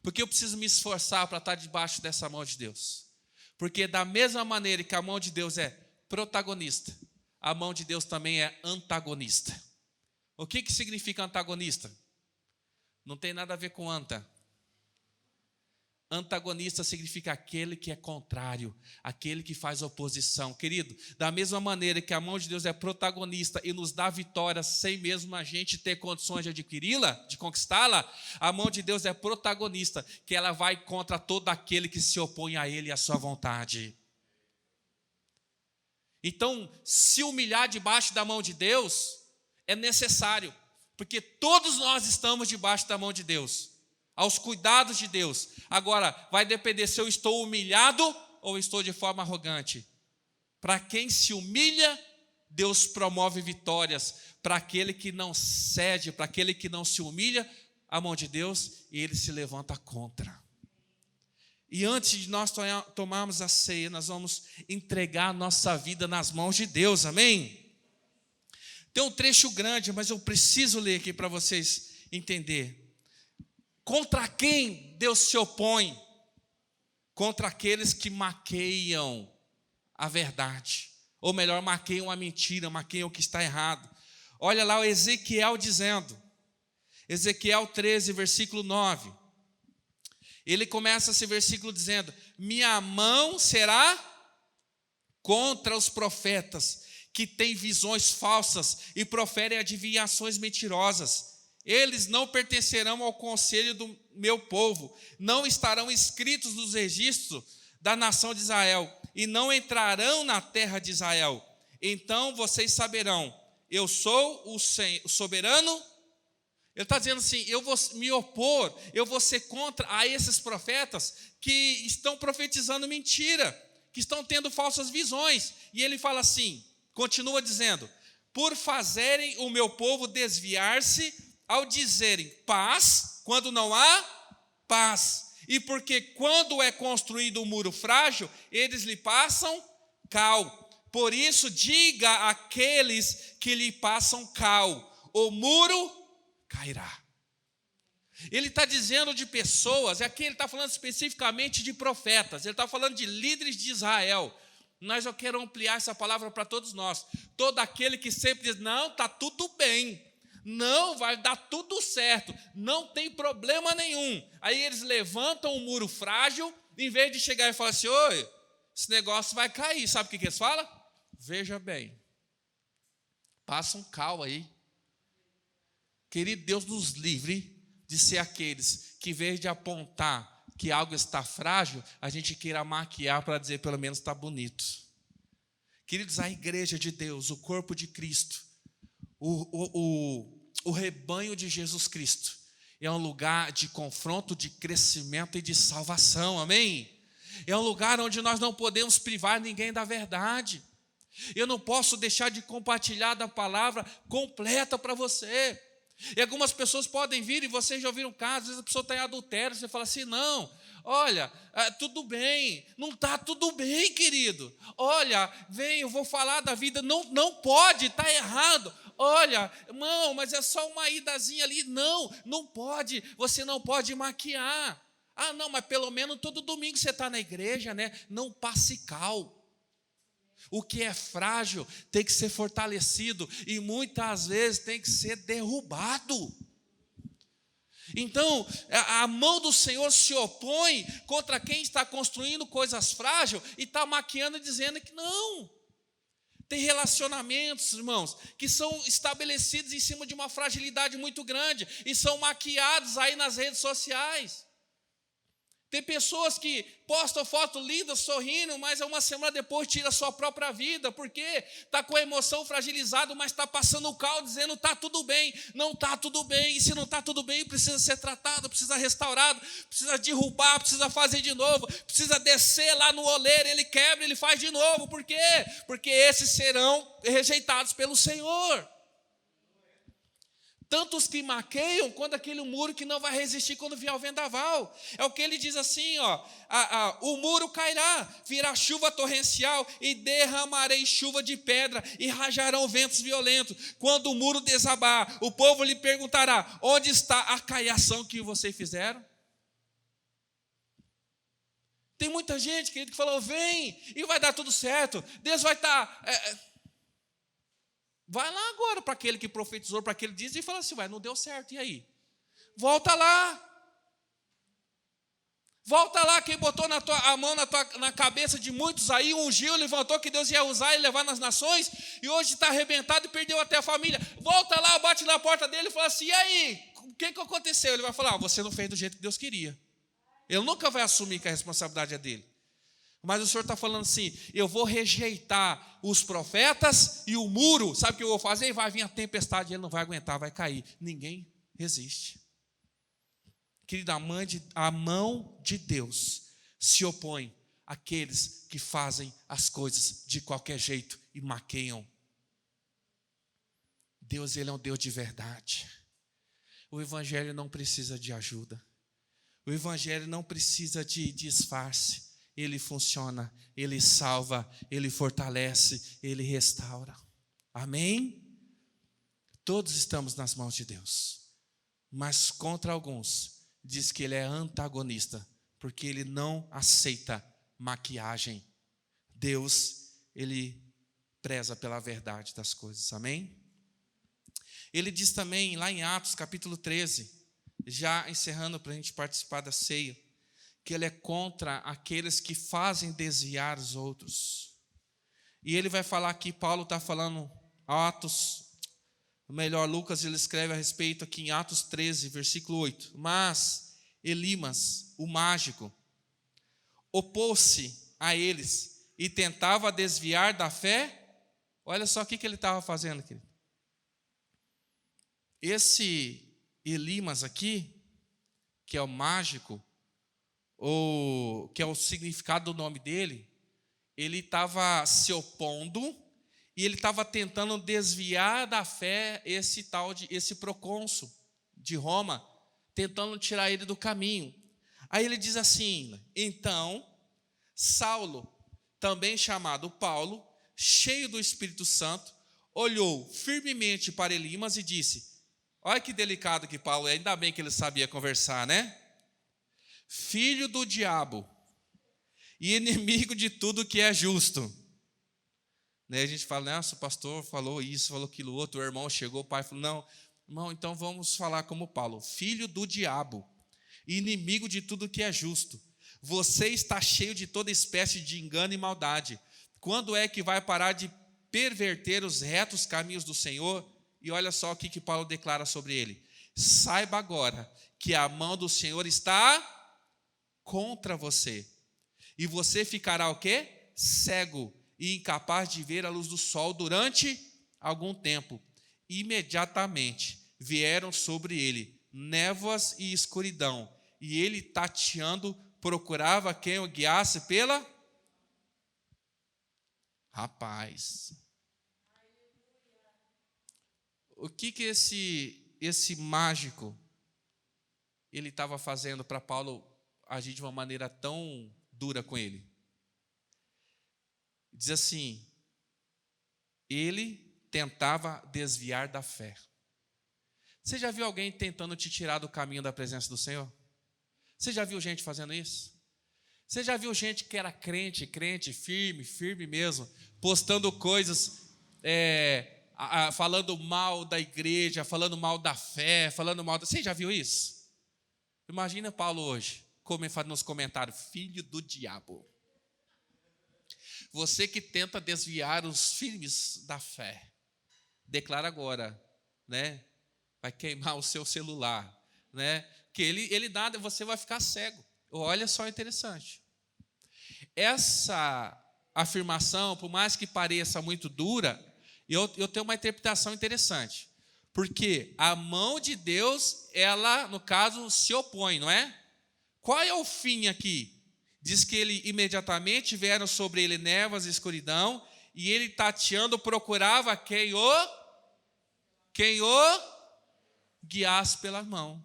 Porque eu preciso me esforçar para estar debaixo dessa mão de Deus. Porque da mesma maneira que a mão de Deus é protagonista, a mão de Deus também é antagonista. O que significa antagonista? Não tem nada a ver com anta. Antagonista significa aquele que é contrário, aquele que faz oposição. Querido, da mesma maneira que a mão de Deus é protagonista e nos dá vitória sem mesmo a gente ter condições de adquiri-la, de conquistá-la, a mão de Deus é protagonista, que ela vai contra todo aquele que se opõe a Ele e à sua vontade. Então, se humilhar debaixo da mão de Deus é necessário, porque todos nós estamos debaixo da mão de Deus, aos cuidados de Deus. Agora, vai depender se eu estou humilhado ou estou de forma arrogante. Para quem se humilha, Deus promove vitórias. Para aquele que não cede, para aquele que não se humilha, a mão de Deus, e ele se levanta contra. E antes de nós tomarmos a ceia, nós vamos entregar a nossa vida nas mãos de Deus, amém? Tem um trecho grande, mas eu preciso ler aqui para vocês entenderem. Contra quem Deus se opõe? Contra aqueles que maqueiam a verdade. Ou melhor, maqueiam a mentira, maqueiam o que está errado. Olha lá o Ezequiel dizendo. Ezequiel 13, versículo 9. Ele começa esse versículo dizendo: minha mão será contra os profetas que têm visões falsas e proferem adivinhações mentirosas. Eles não pertencerão ao conselho do meu povo, não estarão inscritos nos registros da nação de Israel, e não entrarão na terra de Israel. Então vocês saberão, eu sou o soberano. Ele está dizendo assim, eu vou me opor, eu vou ser contra a esses profetas que estão profetizando mentira, que estão tendo falsas visões. E ele fala assim, continua dizendo, por fazerem o meu povo desviar-se, ao dizerem paz, quando não há paz. E porque quando é construído um muro frágil, eles lhe passam cal. Por isso, diga àqueles que lhe passam cal, o muro cairá. Ele está dizendo de pessoas, aqui ele está falando especificamente de profetas, ele está falando de líderes de Israel. Mas eu quero ampliar essa palavra para todos nós. Todo aquele que sempre diz, não, está tudo bem. Não, vai dar tudo certo, não tem problema nenhum. Aí eles levantam um muro frágil, em vez de chegar e falar assim, oi, esse negócio vai cair. Sabe o que eles falam? Veja bem, passa um cal aí. Querido, Deus nos livre de ser aqueles que, em vez de apontar que algo está frágil, a gente queira maquiar para dizer pelo menos está bonito. Queridos, a igreja de Deus, o corpo de Cristo, o rebanho de Jesus Cristo, é um lugar de confronto, de crescimento e de salvação, amém? É um lugar onde nós não podemos privar ninguém da verdade. Eu não posso deixar de compartilhar da palavra completa para você. E algumas pessoas podem vir, e vocês já ouviram casos, às vezes a pessoa está em adultério, você fala assim, não, olha, tudo bem, não está tudo bem, querido. Olha, vem, eu vou falar da vida, não pode, está errado. Olha, irmão, mas é só uma idazinha ali. Não pode, você não pode maquiar. Ah, não, mas pelo menos todo domingo você está na igreja, né? Não passe cal. O que é frágil tem que ser fortalecido e muitas vezes tem que ser derrubado. Então, a mão do Senhor se opõe contra quem está construindo coisas frágeis e está maquiando e dizendo que não. Tem relacionamentos, irmãos, que são estabelecidos em cima de uma fragilidade muito grande e são maquiados aí nas redes sociais. Tem pessoas que postam foto linda, sorrindo, mas uma semana depois tira a sua própria vida. Por quê? Está com a emoção fragilizada, mas está passando o caldo, dizendo está tudo bem. Não está tudo bem. E se não está tudo bem, precisa ser tratado, precisa restaurado, precisa derrubar, precisa fazer de novo, precisa descer lá no oleiro, ele quebra, ele faz de novo. Por quê? Porque esses serão rejeitados pelo Senhor. Tantos que maqueiam quando aquele muro que não vai resistir quando vier o vendaval. É o que ele diz assim, o muro cairá, virá chuva torrencial e derramarei chuva de pedra e rajarão ventos violentos. Quando o muro desabar, o povo lhe perguntará, onde está a caiação que vocês fizeram? Tem muita gente, querido, que falou, vem e vai dar tudo certo. Deus vai estar... Vai lá agora para aquele que profetizou, para aquele diz e fala assim, não deu certo, e aí? Volta lá. Volta lá, quem botou a mão na cabeça de muitos aí, ungiu, levantou que Deus ia usar e levar nas nações, e hoje está arrebentado e perdeu até a família. Volta lá, bate na porta dele e fala assim, e aí? O que aconteceu? Ele vai falar, você não fez do jeito que Deus queria. Ele nunca vai assumir que a responsabilidade é dele. Mas o Senhor está falando assim, eu vou rejeitar os profetas e o muro, sabe o que eu vou fazer? Vai vir a tempestade, ele não vai aguentar, vai cair. Ninguém resiste. Querido, a mão de Deus se opõe àqueles que fazem as coisas de qualquer jeito e maqueiam. Deus, ele é um Deus de verdade. O Evangelho não precisa de ajuda. O Evangelho não precisa de disfarce. Ele funciona, ele salva, ele fortalece, ele restaura. Amém? Todos estamos nas mãos de Deus. Mas contra alguns, diz que ele é antagonista, porque ele não aceita maquiagem. Deus, ele preza pela verdade das coisas. Amém? Ele diz também, lá em Atos capítulo 13, já encerrando para a gente participar da ceia, que ele é contra aqueles que fazem desviar os outros. E ele vai falar aqui, Paulo está falando, Lucas ele escreve a respeito aqui em Atos 13, versículo 8. Mas Elimas, o mágico, opôs-se a eles e tentava desviar da fé. Olha só o que ele estava fazendo, querido. Esse Elimas aqui, que é o mágico, ou que é o significado do nome dele, ele estava se opondo e ele estava tentando desviar da fé esse procônsul de Roma, tentando tirar ele do caminho. Aí ele diz assim, então, Saulo, também chamado Paulo, cheio do Espírito Santo, olhou firmemente para Elimas e disse, olha que delicado que Paulo é, ainda bem que ele sabia conversar, né? Filho do diabo e inimigo de tudo que é justo. A gente fala, nossa, o pastor falou isso, falou aquilo outro, o irmão chegou, o pai falou, não, irmão, então vamos falar como Paulo, filho do diabo e inimigo de tudo que é justo. Você está cheio de toda espécie de engano e maldade. Quando é que vai parar de perverter os retos caminhos do Senhor? E olha só o que Paulo declara sobre ele. Saiba agora que a mão do Senhor está contra você. E você ficará o quê? Cego e incapaz de ver a luz do sol durante algum tempo. Imediatamente vieram sobre ele névoas e escuridão, e ele, tateando, procurava quem o guiasse pela... Rapaz, o que esse mágico ele estava fazendo para Paulo agir de uma maneira tão dura com ele? Diz assim, ele tentava desviar da fé. Você já viu alguém tentando te tirar do caminho da presença do Senhor? Você já viu gente fazendo isso? Você já viu gente que era crente, firme mesmo, postando coisas, falando mal da igreja, falando mal da fé, Você já viu isso? Imagina Paulo hoje, nos comentários, filho do diabo. Você que tenta desviar os firmes da fé, declara agora, né? Vai queimar o seu celular, né? Que ele dá, você vai ficar cego. Olha só, interessante. Essa afirmação, por mais que pareça muito dura, eu tenho uma interpretação interessante. Porque a mão de Deus, ela, no caso, se opõe, não é? Qual é o fim aqui? Diz que ele imediatamente vieram sobre ele névoas e escuridão, e ele tateando procurava quem o guiasse pela mão.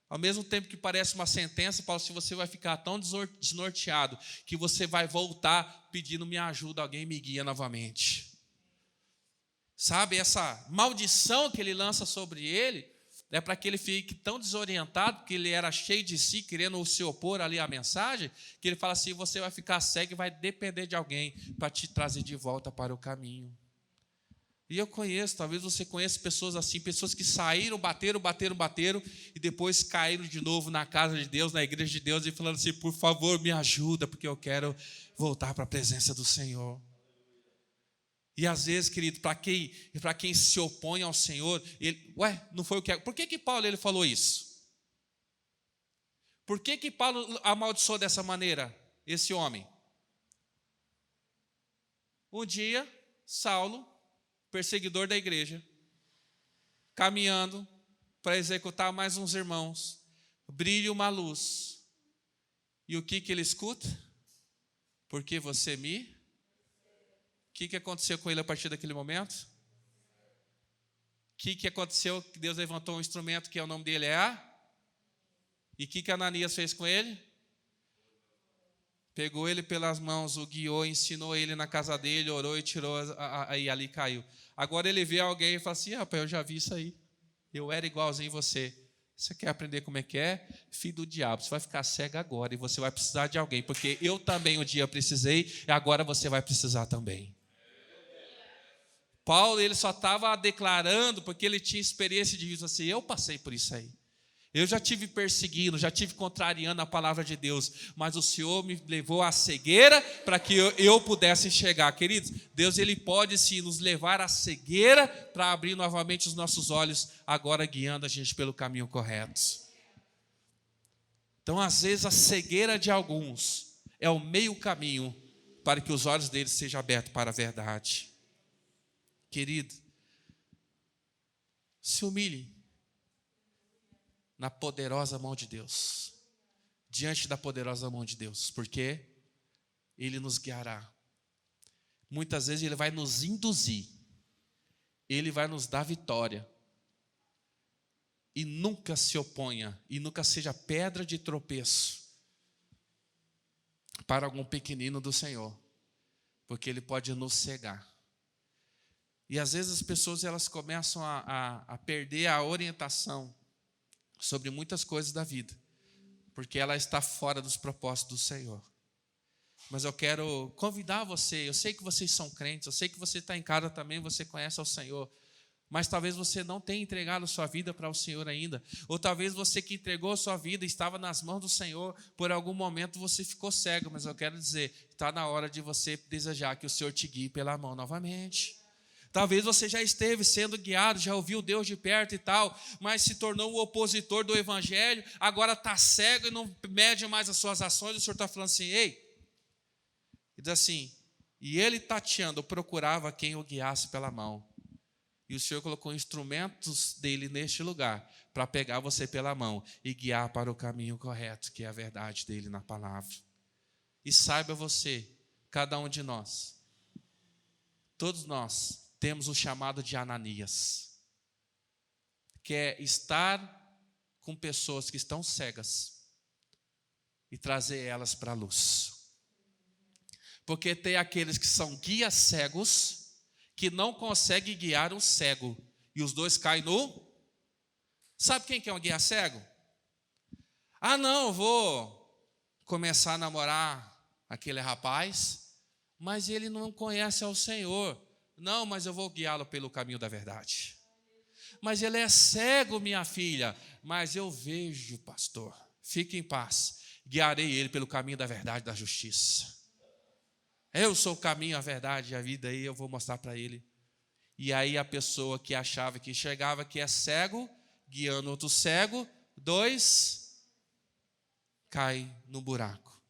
Ao mesmo tempo que parece uma sentença, Paulo, se você vai ficar tão desnorteado que você vai voltar pedindo me ajuda, alguém me guia novamente. Sabe, essa maldição que ele lança sobre ele é para que ele fique tão desorientado, porque ele era cheio de si, querendo se opor ali à mensagem, que ele fala assim, você vai ficar cego e vai depender de alguém para te trazer de volta para o caminho. E eu conheço, talvez você conheça pessoas assim, pessoas que saíram, bateram, e depois caíram de novo na casa de Deus, na igreja de Deus, e falando assim, por favor, me ajuda, porque eu quero voltar para a presença do Senhor. E às vezes, querido, para quem se opõe ao Senhor, não foi o que... Por que Paulo ele falou isso? Por que Paulo amaldiçoou dessa maneira esse homem? Um dia, Saulo, perseguidor da igreja, caminhando para executar mais uns irmãos, brilha uma luz. E o que ele escuta? Porque você me... O que aconteceu com ele a partir daquele momento? O que aconteceu? Que Deus levantou um instrumento que o nome dele é E o que Ananias fez com ele? Pegou ele pelas mãos, o guiou, ensinou ele na casa dele, orou e tirou, aí ali caiu. Agora ele vê alguém e fala assim, rapaz, eu já vi isso aí. Eu era igualzinho você. Você quer aprender como é que é? Filho do diabo, você vai ficar cego agora e você vai precisar de alguém, porque eu também um dia precisei e agora você vai precisar também. Paulo, ele só estava declarando porque ele tinha experiência de isso assim, eu passei por isso aí. Eu já tive perseguindo, já tive contrariando a palavra de Deus, mas o Senhor me levou à cegueira para que eu pudesse enxergar. Queridos, Deus ele pode sim nos levar à cegueira para abrir novamente os nossos olhos, agora guiando a gente pelo caminho correto. Então, às vezes, a cegueira de alguns é o meio caminho para que os olhos deles sejam abertos para a verdade. Querido, se humilhe na poderosa mão de Deus, diante da poderosa mão de Deus, porque Ele nos guiará. Muitas vezes Ele vai nos induzir, Ele vai nos dar vitória, e nunca se oponha, e nunca seja pedra de tropeço para algum pequenino do Senhor, porque Ele pode nos cegar. E às vezes as pessoas elas começam a perder a orientação sobre muitas coisas da vida, porque ela está fora dos propósitos do Senhor. Mas eu quero convidar você, eu sei que vocês são crentes, eu sei que você está em casa também, você conhece ao Senhor, mas talvez você não tenha entregado sua vida para o Senhor ainda, ou talvez você que entregou sua vida estava nas mãos do Senhor, por algum momento você ficou cego, mas eu quero dizer, está na hora de você desejar que o Senhor te guie pela mão novamente. Talvez você já esteve sendo guiado, já ouviu Deus de perto e tal, mas se tornou um opositor do Evangelho, agora está cego e não mede mais as suas ações, o Senhor está falando assim, ei, e diz assim, E ele, tateando, procurava quem o guiasse pela mão. E o Senhor colocou instrumentos dele neste lugar para pegar você pela mão e guiar para o caminho correto, que é a verdade dele na palavra. E saiba você, cada um de nós, todos nós temos o chamado de Ananias, que é estar com pessoas que estão cegas e trazer elas para a luz. Porque tem aqueles que são guias cegos, que não conseguem guiar um cego, e os dois caem no... Sabe quem que é um guia cego? Ah, não, eu vou começar a namorar aquele rapaz, mas ele não conhece ao Senhor. Não, mas eu vou guiá-lo pelo caminho da verdade. Mas ele é cego, minha filha. Mas eu vejo, pastor. Fique em paz. Guiarei ele pelo caminho da verdade e da justiça. Eu sou o caminho, a verdade e a vida, e eu vou mostrar para ele. E aí a pessoa que achava que enxergava que é cego, guiando outro cego, dois cai no buraco.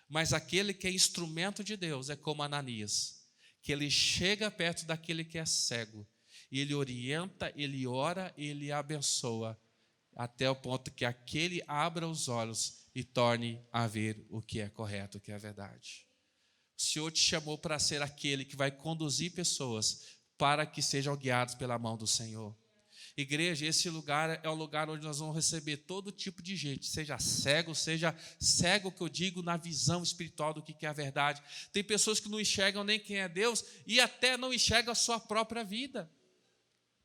Mas aquele que é instrumento de Deus é como Ananias, que ele chega perto daquele que é cego, e ele orienta, ele ora, ele abençoa, até o ponto que aquele abra os olhos e torne a ver o que é correto, o que é verdade. O Senhor te chamou para ser aquele que vai conduzir pessoas para que sejam guiados pela mão do Senhor. Igreja, esse lugar é o lugar onde nós vamos receber todo tipo de gente, seja cego que eu digo na visão espiritual do que é a verdade. Tem pessoas que não enxergam nem quem é Deus e até não enxergam a sua própria vida.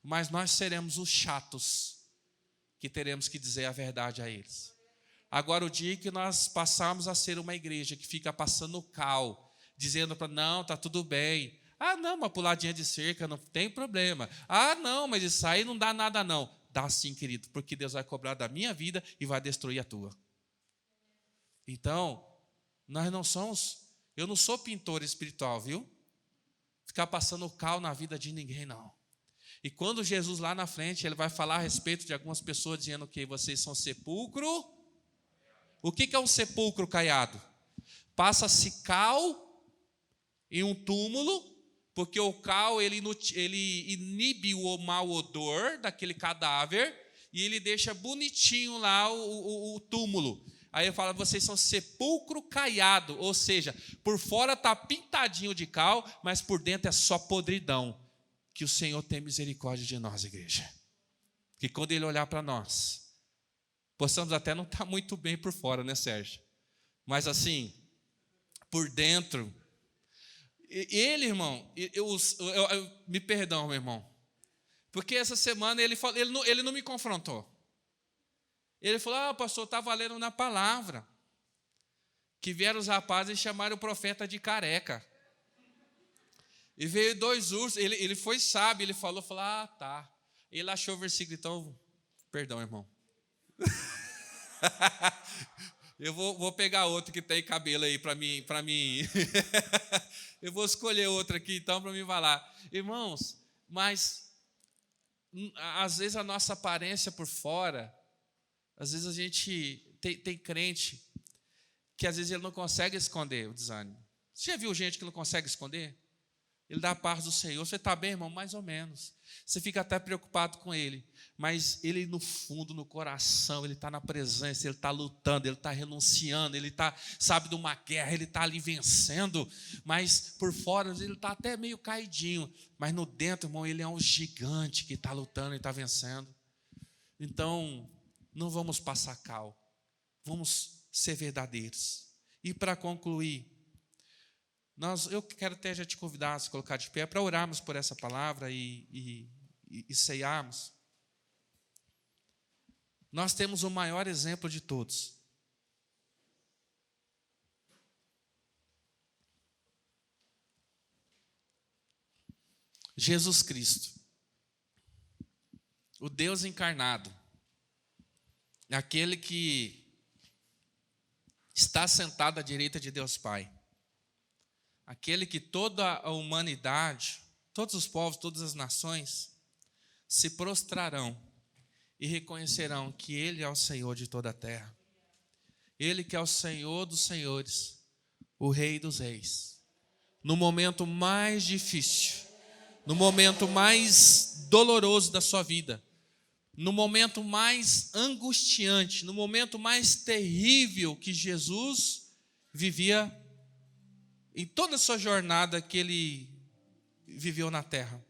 Mas nós seremos os chatos que teremos que dizer a verdade a eles. Agora, o dia que nós passarmos a ser uma igreja que fica passando cal, dizendo para não, está tudo bem. Ah, não, uma puladinha de cerca, não tem problema. Ah, não, mas isso aí não dá nada não. Dá sim, querido, porque Deus vai cobrar da minha vida e vai destruir a tua. Então, nós não somos, eu não sou pintor espiritual, viu? Ficar passando cal na vida de ninguém, não. E quando Jesus lá na frente, ele vai falar a respeito de algumas pessoas dizendo que vocês são sepulcro. O que é um sepulcro caiado? Passa-se cal em um túmulo, porque o cal ele inibe o mau odor daquele cadáver e ele deixa bonitinho lá o túmulo. Aí ele fala, vocês são sepulcro caiado, ou seja, por fora está pintadinho de cal, mas por dentro é só podridão. Que o Senhor tenha misericórdia de nós, igreja. Que quando Ele olhar para nós, possamos até não estar muito bem por fora, né, Sérgio? Mas assim, por dentro... Ele, irmão, me perdão, meu irmão, porque essa semana ele não me confrontou. Ele falou, pastor, está valendo na palavra, que vieram os rapazes e chamaram o profeta de careca. E veio 2 ursos, ele foi sábio, ele falou, tá. Ele achou o versículo, então, perdão, irmão. Eu vou pegar outro que tem cabelo aí para mim. Eu vou escolher outro aqui, então, para me falar. Irmãos, mas às vezes a nossa aparência por fora, às vezes a gente tem crente que às vezes ele não consegue esconder o desânimo. Você já viu gente que não consegue esconder? Ele dá a paz do Senhor. Você está bem, irmão? Mais ou menos. Você fica até preocupado com ele. Mas ele no fundo, no coração, ele está na presença, ele está lutando, ele está renunciando, ele está, sabe, de uma guerra, ele está ali vencendo. Mas por fora, ele está até meio caidinho. Mas no dentro, irmão, ele é um gigante que está lutando e está vencendo. Então, não vamos passar cal. Vamos ser verdadeiros. E para concluir, eu quero até já te convidar a se colocar de pé para orarmos por essa palavra e ceiarmos. Nós temos o maior exemplo de todos. Jesus Cristo, o Deus encarnado, aquele que está sentado à direita de Deus Pai. Aquele que toda a humanidade, todos os povos, todas as nações se prostrarão e reconhecerão que Ele é o Senhor de toda a terra. Ele que é o Senhor dos senhores, o Rei dos reis, no momento mais difícil, no momento mais doloroso da sua vida, no momento mais angustiante, no momento mais terrível que Jesus vivia em toda a sua jornada que ele viveu na terra.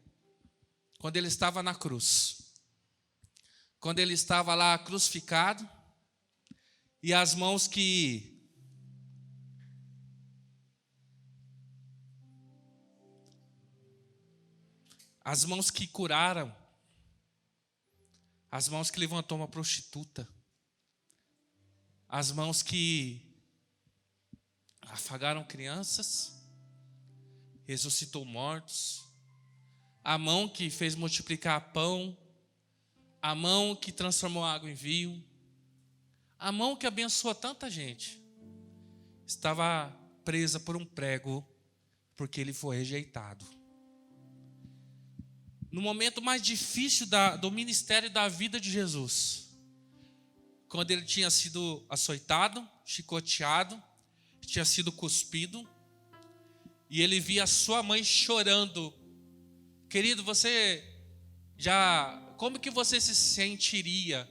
Quando ele estava na cruz, quando ele estava lá crucificado, e as mãos que curaram, as mãos que levantou uma prostituta, as mãos que afagaram crianças, ressuscitou mortos, a mão que fez multiplicar pão, a mão que transformou água em vinho, a mão que abençoou tanta gente, estava presa por um prego, porque ele foi rejeitado. No momento mais difícil do ministério da vida de Jesus, quando ele tinha sido açoitado, chicoteado, tinha sido cuspido, e ele via a sua mãe chorando. Querido, como que você se sentiria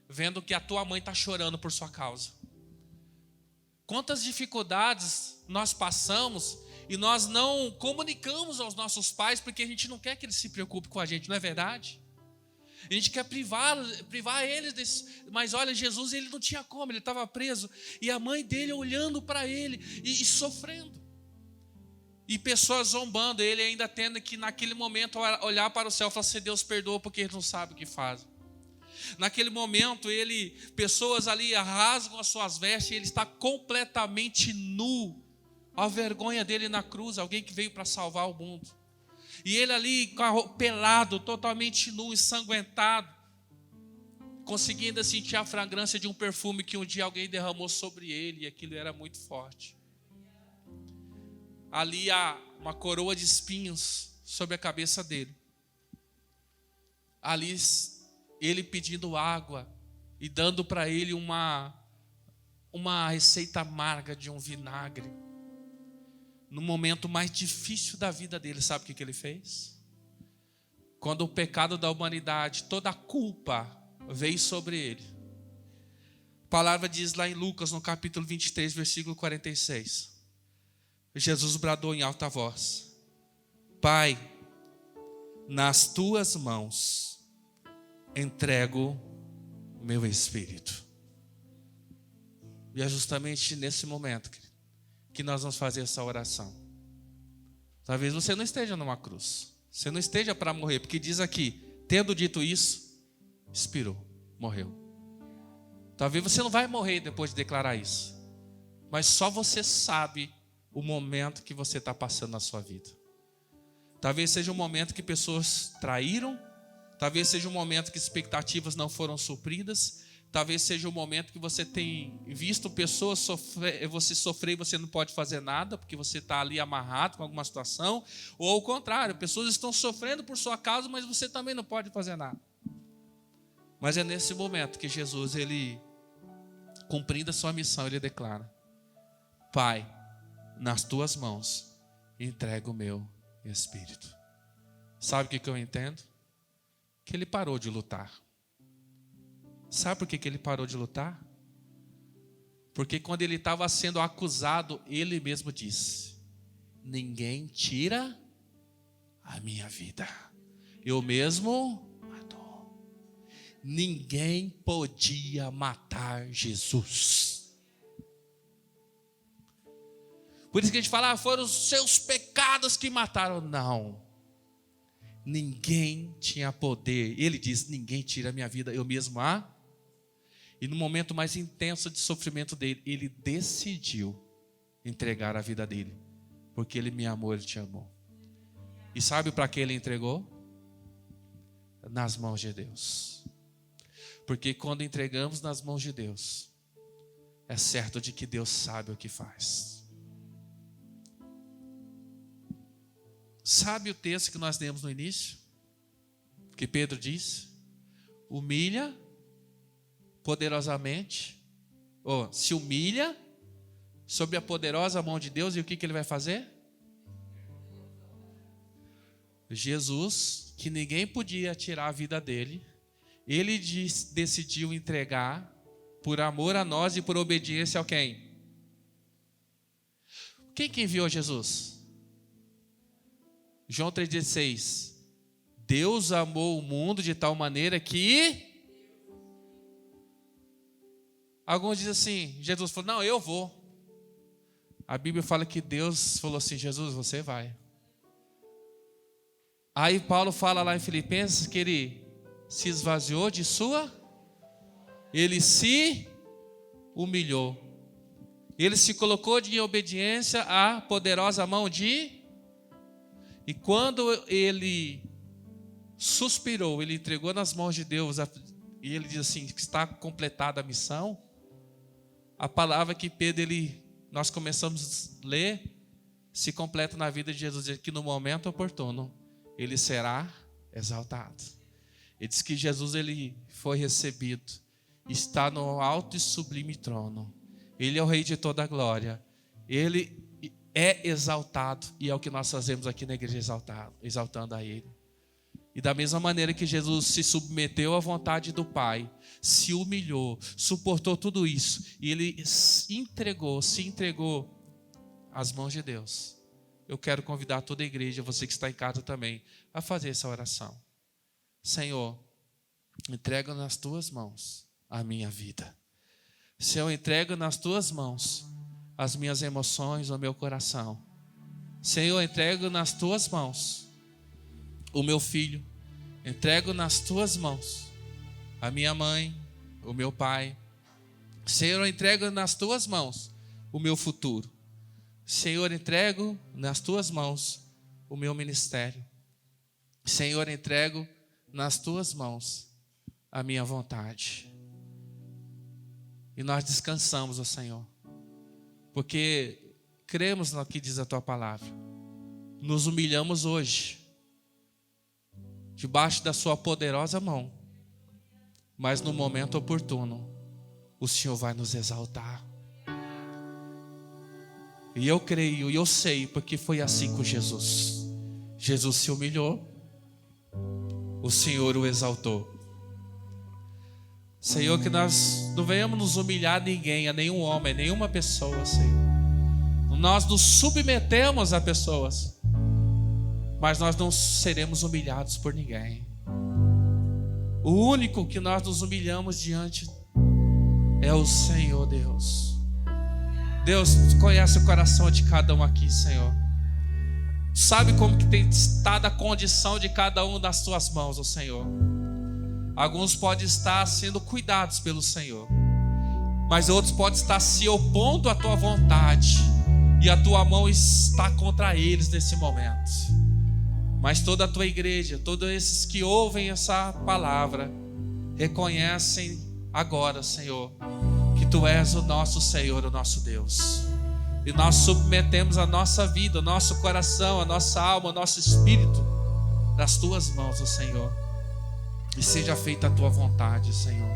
vendo que a tua mãe está chorando por sua causa? Quantas dificuldades nós passamos e nós não comunicamos aos nossos pais porque a gente não quer que eles se preocupem com a gente, não é verdade? A gente quer privar eles desse, mas olha, Jesus, ele não tinha como, ele estava preso, e a mãe dele olhando para ele e sofrendo, e pessoas zombando, ele ainda tendo que naquele momento olhar para o céu e falar assim: Deus perdoa porque eles não sabem o que fazem. Naquele momento pessoas ali rasgam as suas vestes, e ele está completamente nu, a vergonha dele na cruz, alguém que veio para salvar o mundo. E ele ali pelado, totalmente nu, ensanguentado, conseguindo sentir a fragrância de um perfume que um dia alguém derramou sobre ele, e aquilo era muito forte. Ali há uma coroa de espinhos sobre a cabeça dele. Ali ele pedindo água e dando para ele uma receita amarga de um vinagre. No momento mais difícil da vida dele, sabe o que ele fez? Quando o pecado da humanidade, toda a culpa veio sobre ele. A palavra diz lá em Lucas, no capítulo 23, versículo 46. Jesus bradou em alta voz: Pai, nas tuas mãos entrego meu espírito. E é justamente nesse momento que nós vamos fazer essa oração. Talvez você não esteja numa cruz, você não esteja para morrer, porque diz aqui: tendo dito isso, expirou, morreu. Talvez você não vai morrer depois de declarar isso, mas só você sabe o momento que você está passando na sua vida. Talvez seja um momento que pessoas traíram, talvez seja um momento que expectativas não foram supridas, talvez seja um momento que você tem visto pessoas sofrer, você sofrer e você não pode fazer nada, porque você está ali amarrado com alguma situação, ou ao contrário, pessoas estão sofrendo por sua causa, mas você também não pode fazer nada. Mas é nesse momento que Jesus, ele, cumprindo a sua missão, ele declara: Pai, nas tuas mãos entrego o meu espírito. Sabe o que eu entendo? Que ele parou de lutar. Sabe por que ele parou de lutar? Porque quando ele estava sendo acusado, ele mesmo disse: ninguém tira a minha vida, eu mesmo matou. Ninguém podia matar Jesus. Por isso que a gente fala: foram os seus pecados que mataram. Não. Ninguém tinha poder. Ele diz: ninguém tira a minha vida, eu mesmo a. E no momento mais intenso de sofrimento dele, ele decidiu entregar a vida dele. Porque ele me amou, ele te amou. E sabe para que ele entregou? Nas mãos de Deus. Porque quando entregamos nas mãos de Deus, é certo de que Deus sabe o que faz. Sabe o texto que nós lemos no início? Que Pedro diz: humilha poderosamente, ou se humilha sob a poderosa mão de Deus, e o que ele vai fazer? Jesus, que ninguém podia tirar a vida dele, ele decidiu entregar por amor a nós e por obediência a quem? Quem que enviou Jesus? João 3,16. Deus amou o mundo de tal maneira que... Alguns dizem assim, Jesus falou, não, eu vou. A Bíblia fala que Deus falou assim, Jesus, você vai. Aí Paulo fala lá em Filipenses que ele se esvaziou de sua... Ele se humilhou. Ele se colocou de obediência à poderosa mão de... E quando ele suspirou, ele entregou nas mãos de Deus, e ele diz assim, que está completada a missão. A palavra que Pedro, nós começamos a ler, se completa na vida de Jesus, que no momento oportuno, ele será exaltado. Ele diz que Jesus ele foi recebido, está no alto e sublime trono. Ele é o Rei de toda a glória. Ele é exaltado, e é o que nós fazemos aqui na igreja, exaltando a Ele. E da mesma maneira que Jesus se submeteu à vontade do Pai, se humilhou, suportou tudo isso, e Ele se entregou às mãos de Deus. Eu quero convidar toda a igreja, você que está em casa também, a fazer essa oração. Senhor, entrego nas Tuas mãos a minha vida. Senhor, entrego nas Tuas mãos as minhas emoções, o meu coração. Senhor, entrego nas Tuas mãos o meu filho. Entrego nas Tuas mãos a minha mãe, o meu pai. Senhor, entrego nas Tuas mãos o meu futuro. Senhor, entrego nas Tuas mãos o meu ministério. Senhor, entrego nas Tuas mãos a minha vontade. E nós descansamos, ó Senhor, porque cremos no que diz a Tua palavra. Nos humilhamos hoje, debaixo da Sua poderosa mão, mas no momento oportuno, o Senhor vai nos exaltar. E eu creio, e eu sei, porque foi assim com Jesus. Jesus se humilhou, o Senhor o exaltou. Senhor, que nós não venhamos nos humilhar a ninguém, a nenhum homem, a nenhuma pessoa, Senhor. Nós nos submetemos a pessoas, mas nós não seremos humilhados por ninguém. O único que nós nos humilhamos diante é o Senhor Deus. Deus, Tu conhece o coração de cada um aqui, Senhor. Sabe como que tem estado a condição de cada um das Tuas mãos, ó Senhor. Alguns podem estar sendo cuidados pelo Senhor, mas outros podem estar se opondo à Tua vontade, e a Tua mão está contra eles nesse momento. Mas toda a Tua igreja, todos esses que ouvem essa palavra, reconhecem agora, Senhor, que Tu és o nosso Senhor, o nosso Deus. E nós submetemos a nossa vida, o nosso coração, a nossa alma, o nosso espírito nas Tuas mãos, ó Senhor. E seja feita a Tua vontade, Senhor.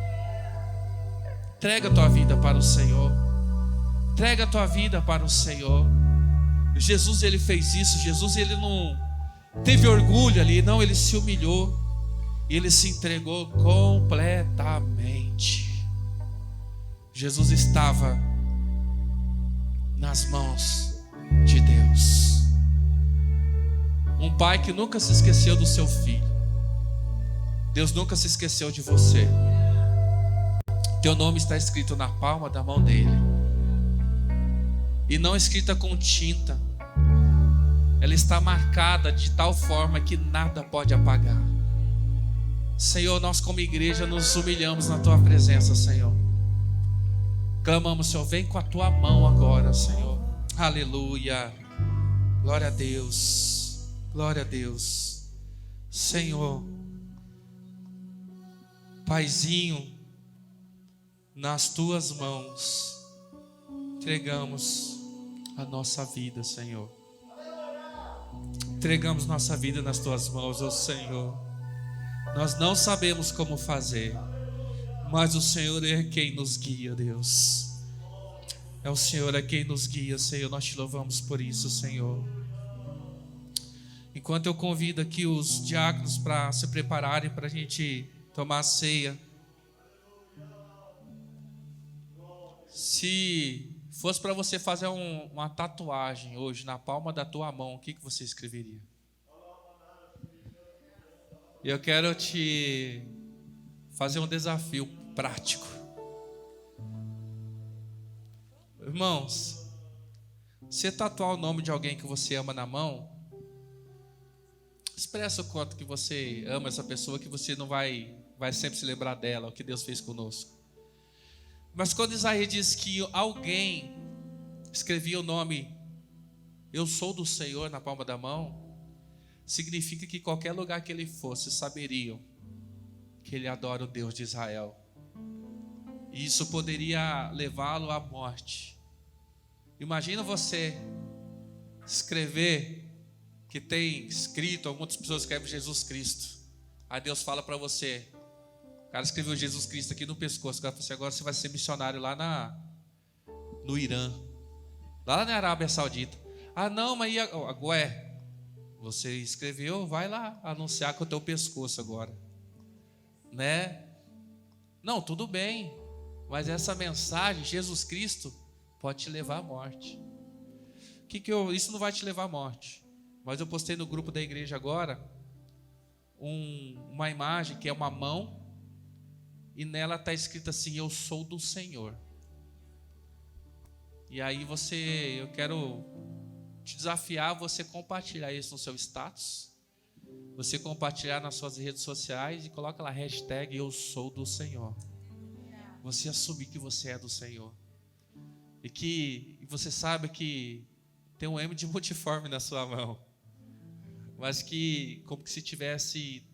Entrega a Tua vida para o Senhor. Entrega a Tua vida para o Senhor. Jesus, Ele fez isso. Jesus, Ele não teve orgulho ali, não. Ele se humilhou. E Ele se entregou completamente. Jesus estava nas mãos de Deus. Um pai que nunca se esqueceu do seu filho. Deus nunca se esqueceu de você. Teu nome está escrito na palma da mão dele, e não escrita com tinta. Ela está marcada de tal forma que nada pode apagar. Senhor, nós como igreja nos humilhamos na Tua presença, Senhor. Clamamos, Senhor, vem com a Tua mão agora, Senhor. Aleluia. Glória a Deus. Glória a Deus. Senhor, Paizinho, nas Tuas mãos entregamos a nossa vida, Senhor. Entregamos nossa vida nas Tuas mãos, ó Senhor. Nós não sabemos como fazer, mas o Senhor é quem nos guia, Deus. É o Senhor é quem nos guia, Senhor. Nós Te louvamos por isso, Senhor. Enquanto eu convido aqui os diáconos para se prepararem para a gente tomar a ceia. Se fosse para você fazer uma tatuagem hoje na palma da tua mão, o que você escreveria? Eu quero te fazer um desafio prático. Irmãos, você tatuar o nome de alguém que você ama na mão, expressa o quanto que você ama essa pessoa, que você não vai sempre se lembrar dela, o que Deus fez conosco. Mas quando Isaías diz que alguém escrevia o nome "Eu sou do Senhor" na palma da mão, significa que qualquer lugar que ele fosse, saberiam que ele adora o Deus de Israel. E isso poderia levá-lo à morte. Imagina você escrever, que tem escrito, algumas pessoas escrevem Jesus Cristo. Aí Deus fala para você, o cara escreveu Jesus Cristo aqui no pescoço, o cara falou assim: agora você vai ser missionário lá no Irã, lá na Arábia Saudita. Ah não, mas agora você escreveu, vai lá anunciar com o teu pescoço agora, né? Não, tudo bem, mas essa mensagem, Jesus Cristo, pode te levar à morte. Isso não vai te levar à morte. Mas eu postei no grupo da igreja agora uma imagem que é uma mão, e nela está escrito assim: eu sou do Senhor. E aí eu quero te desafiar a você compartilhar isso no seu status, você compartilhar nas suas redes sociais e coloca lá hashtag "eu sou do Senhor". Você assumir que você é do Senhor. E você sabe que tem um M de multiforme na sua mão, mas que como que se tivesse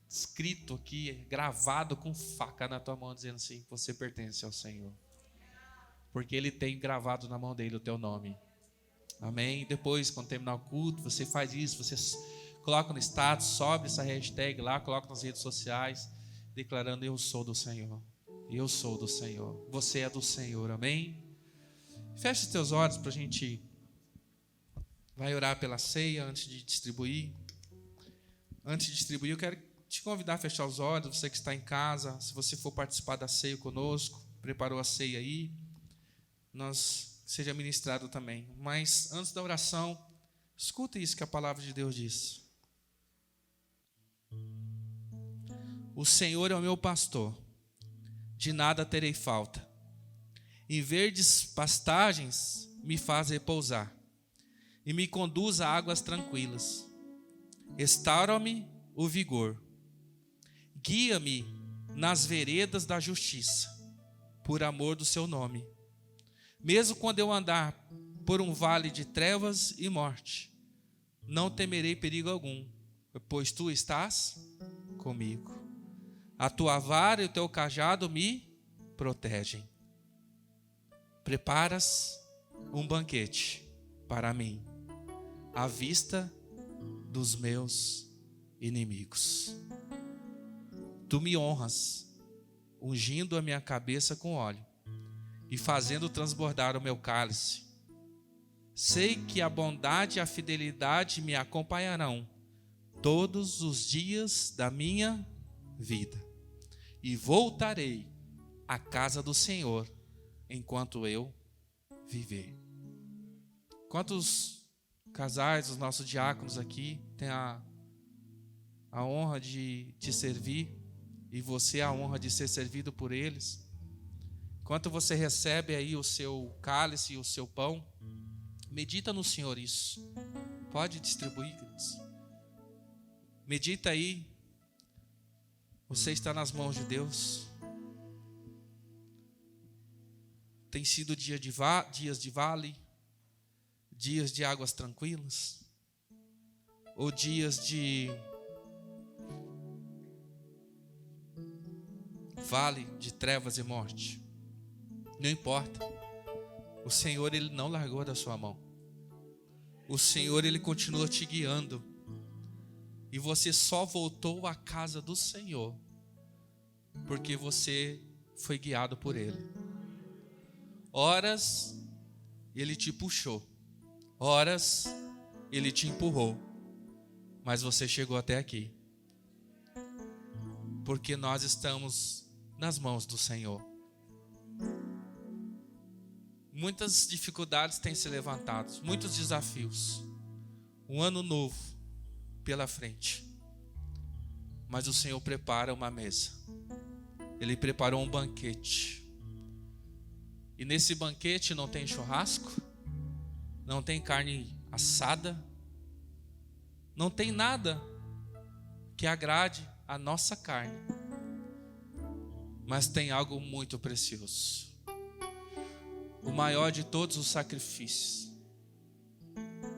escrito aqui, gravado com faca na tua mão, dizendo assim: você pertence ao Senhor, porque Ele tem gravado na mão dele o teu nome. Amém? Depois, quando terminar o culto, você faz isso, você coloca no status, sobe essa hashtag lá, coloca nas redes sociais, declarando: eu sou do Senhor, eu sou do Senhor, você é do Senhor. Amém? Feche os teus olhos para a gente vai orar pela ceia antes de distribuir. Antes de distribuir, eu quero te convidar a fechar os olhos. Você que está em casa, se você for participar da ceia conosco, preparou a ceia aí, seja ministrado também. Mas antes da oração, escuta isso que a palavra de Deus diz: o Senhor é o meu pastor, de nada terei falta. Em verdes pastagens me faz repousar, e me conduz a águas tranquilas. Restaura-me o vigor, guia-me nas veredas da justiça, por amor do seu nome. Mesmo quando eu andar por um vale de trevas e morte, não temerei perigo algum, pois tu estás comigo. A tua vara e o teu cajado me protegem. Preparas um banquete para mim, à vista dos meus inimigos. Tu me honras, ungindo a minha cabeça com óleo e fazendo transbordar o meu cálice. Sei que a bondade e a fidelidade me acompanharão todos os dias da minha vida, e voltarei à casa do Senhor enquanto eu viver. Quantos casais, os nossos diáconos aqui, têm a honra de te servir, e você a honra de ser servido por eles? Enquanto você recebe aí o seu cálice e o seu pão, medita no Senhor isso. Pode distribuir, queridos. Medita aí. Você está nas mãos de Deus. Tem sido dias de vale, dias de águas tranquilas, ou dias de vale de trevas e morte. Não importa. O Senhor, Ele não largou da sua mão. O Senhor, Ele continua te guiando. E você só voltou à casa do Senhor porque você foi guiado por Ele. Horas Ele te puxou, horas Ele te empurrou, mas você chegou até aqui, porque nós estamos nas mãos do Senhor. Muitas dificuldades têm se levantado, muitos desafios, um ano novo pela frente, mas o Senhor prepara uma mesa, Ele preparou um banquete, e nesse banquete não tem churrasco, não tem carne assada, não tem nada que agrade a nossa carne, mas tem algo muito precioso. O maior de todos os sacrifícios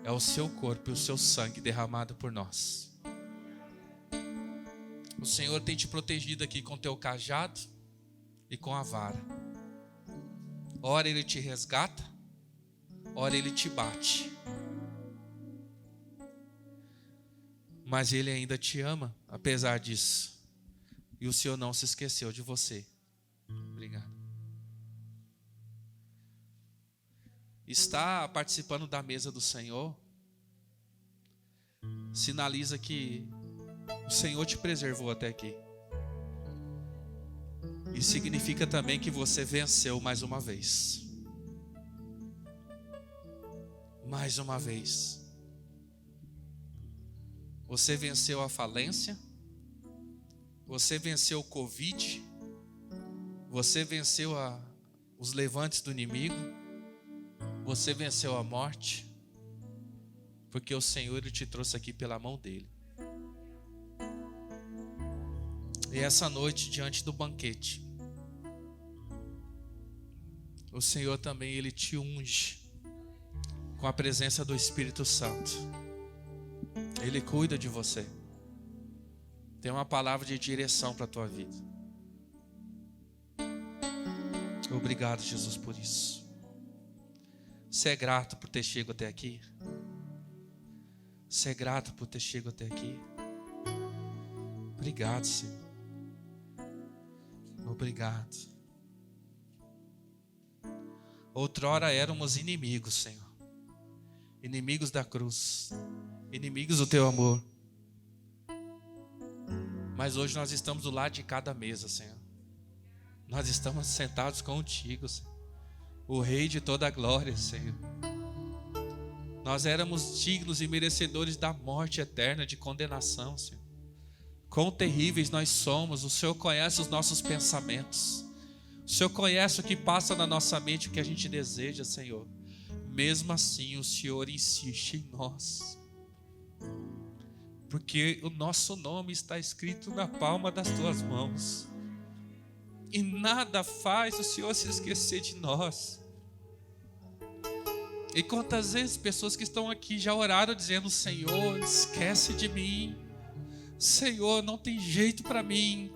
é o seu corpo e o seu sangue derramado por nós. O Senhor tem te protegido aqui com teu cajado e com a vara. Ora Ele te resgata, ora Ele te bate. Mas Ele ainda te ama, apesar disso. E o Senhor não se esqueceu de você. Obrigado. Estar participando da mesa do Senhor sinaliza que o Senhor te preservou até aqui. E significa também que você venceu mais uma vez. Mais uma vez. Você venceu a falência. Você venceu o Covid. Você venceu os levantes do inimigo. Você venceu a morte. Porque o Senhor Ele te trouxe aqui pela mão dEle. E essa noite, diante do banquete, o Senhor também Ele te unge com a presença do Espírito Santo. Ele cuida de você. Tem uma palavra de direção para a tua vida. Obrigado, Jesus, por isso. Você é grato por ter chegado até aqui? Você é grato por ter chegado até aqui? Obrigado, Senhor. Obrigado. Outrora éramos inimigos, Senhor. Inimigos da cruz. Inimigos do teu amor. Mas hoje nós estamos do lado de cada mesa, Senhor. Nós estamos sentados contigo, Senhor. O Rei de toda a glória, Senhor. Nós éramos dignos e merecedores da morte eterna, de condenação, Senhor. Quão terríveis nós somos. O Senhor conhece os nossos pensamentos. O Senhor conhece o que passa na nossa mente, o que a gente deseja, Senhor. Mesmo assim, o Senhor insiste em nós. Porque o nosso nome está escrito na palma das tuas mãos. E nada faz o Senhor se esquecer de nós. E quantas vezes pessoas que estão aqui já oraram dizendo: Senhor, esquece de mim. Senhor, não tem jeito para mim.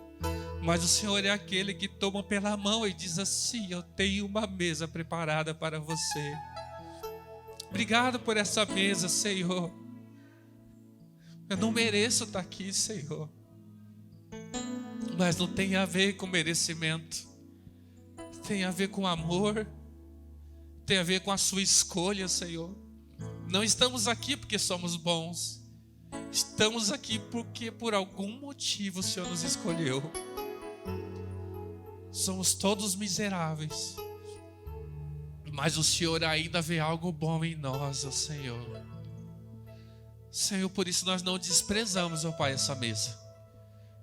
Mas o Senhor é aquele que toma pela mão e diz assim: eu tenho uma mesa preparada para você. Obrigado por essa mesa, Senhor. Eu não mereço estar aqui, Senhor. Mas não tem a ver com merecimento. Tem a ver com amor. Tem a ver com a sua escolha, Senhor. Não estamos aqui porque somos bons. Estamos aqui porque por algum motivo o Senhor nos escolheu. Somos todos miseráveis. Mas o Senhor ainda vê algo bom em nós, ó Senhor. Senhor, por isso nós não desprezamos, ó Pai, essa mesa.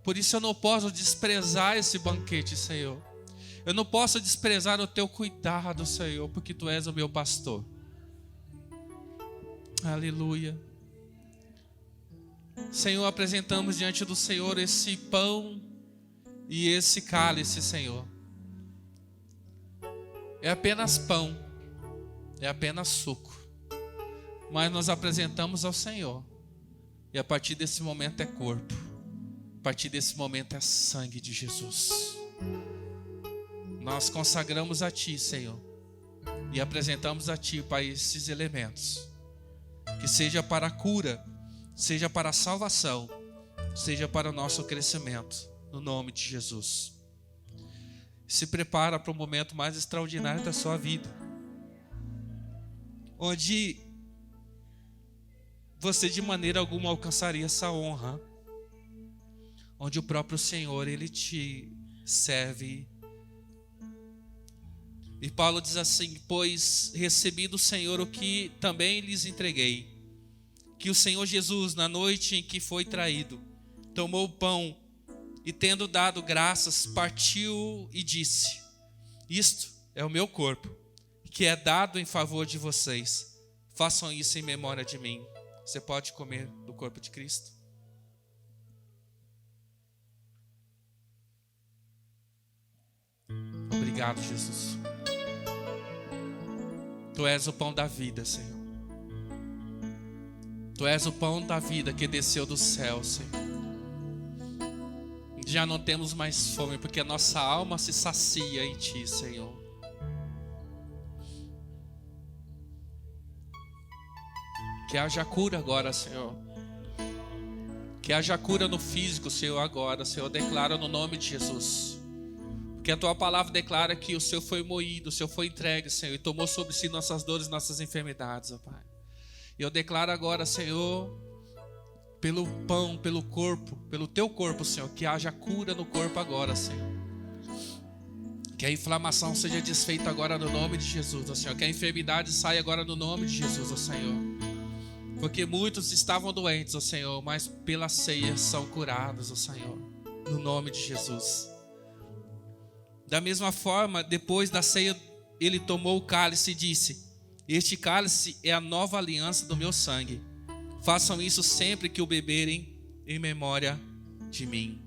Por isso eu não posso desprezar esse banquete, Senhor. Eu não posso desprezar o teu cuidado, Senhor, porque tu és o meu pastor. Aleluia. Senhor, apresentamos diante do Senhor esse pão e esse cálice, Senhor. É apenas pão, é apenas suco. Mas nós apresentamos ao Senhor. E a partir desse momento é corpo. A partir desse momento é sangue de Jesus. Nós consagramos a Ti, Senhor. E apresentamos a Ti, Pai, esses elementos. Que seja para a cura, seja para a salvação, seja para o nosso crescimento. No nome de Jesus. Se prepara para o momento mais extraordinário da sua vida. Onde você de maneira alguma alcançaria essa honra, onde o próprio Senhor, Ele te serve. E Paulo diz assim: pois recebi do Senhor o que também lhes entreguei, que o Senhor Jesus, na noite em que foi traído, tomou o pão e, tendo dado graças, partiu e disse: isto é o meu corpo, que é dado em favor de vocês. Façam isso em memória de mim. Você pode comer do corpo de Cristo? Obrigado, Jesus. Tu és o pão da vida, Senhor. Tu és o pão da vida que desceu do céu, Senhor. Já não temos mais fome, porque a nossa alma se sacia em Ti, Senhor. Que haja cura agora, Senhor. Que haja cura no físico, Senhor, agora, Senhor. Declara no nome de Jesus. Porque a Tua palavra declara que o Senhor foi moído, o Senhor foi entregue, Senhor, e tomou sobre si nossas dores, nossas enfermidades, ó Pai. E eu declaro agora, Senhor, pelo pão, pelo corpo, pelo Teu corpo, Senhor, que haja cura no corpo agora, Senhor. Que a inflamação seja desfeita agora no nome de Jesus, ó Senhor. Que a enfermidade saia agora no nome de Jesus, ó Senhor. Porque muitos estavam doentes, ó Senhor, mas pela ceia são curados, ó Senhor, no nome de Jesus. Da mesma forma, depois da ceia, Ele tomou o cálice e disse: este cálice é a nova aliança do meu sangue. Façam isso sempre que o beberem em memória de mim.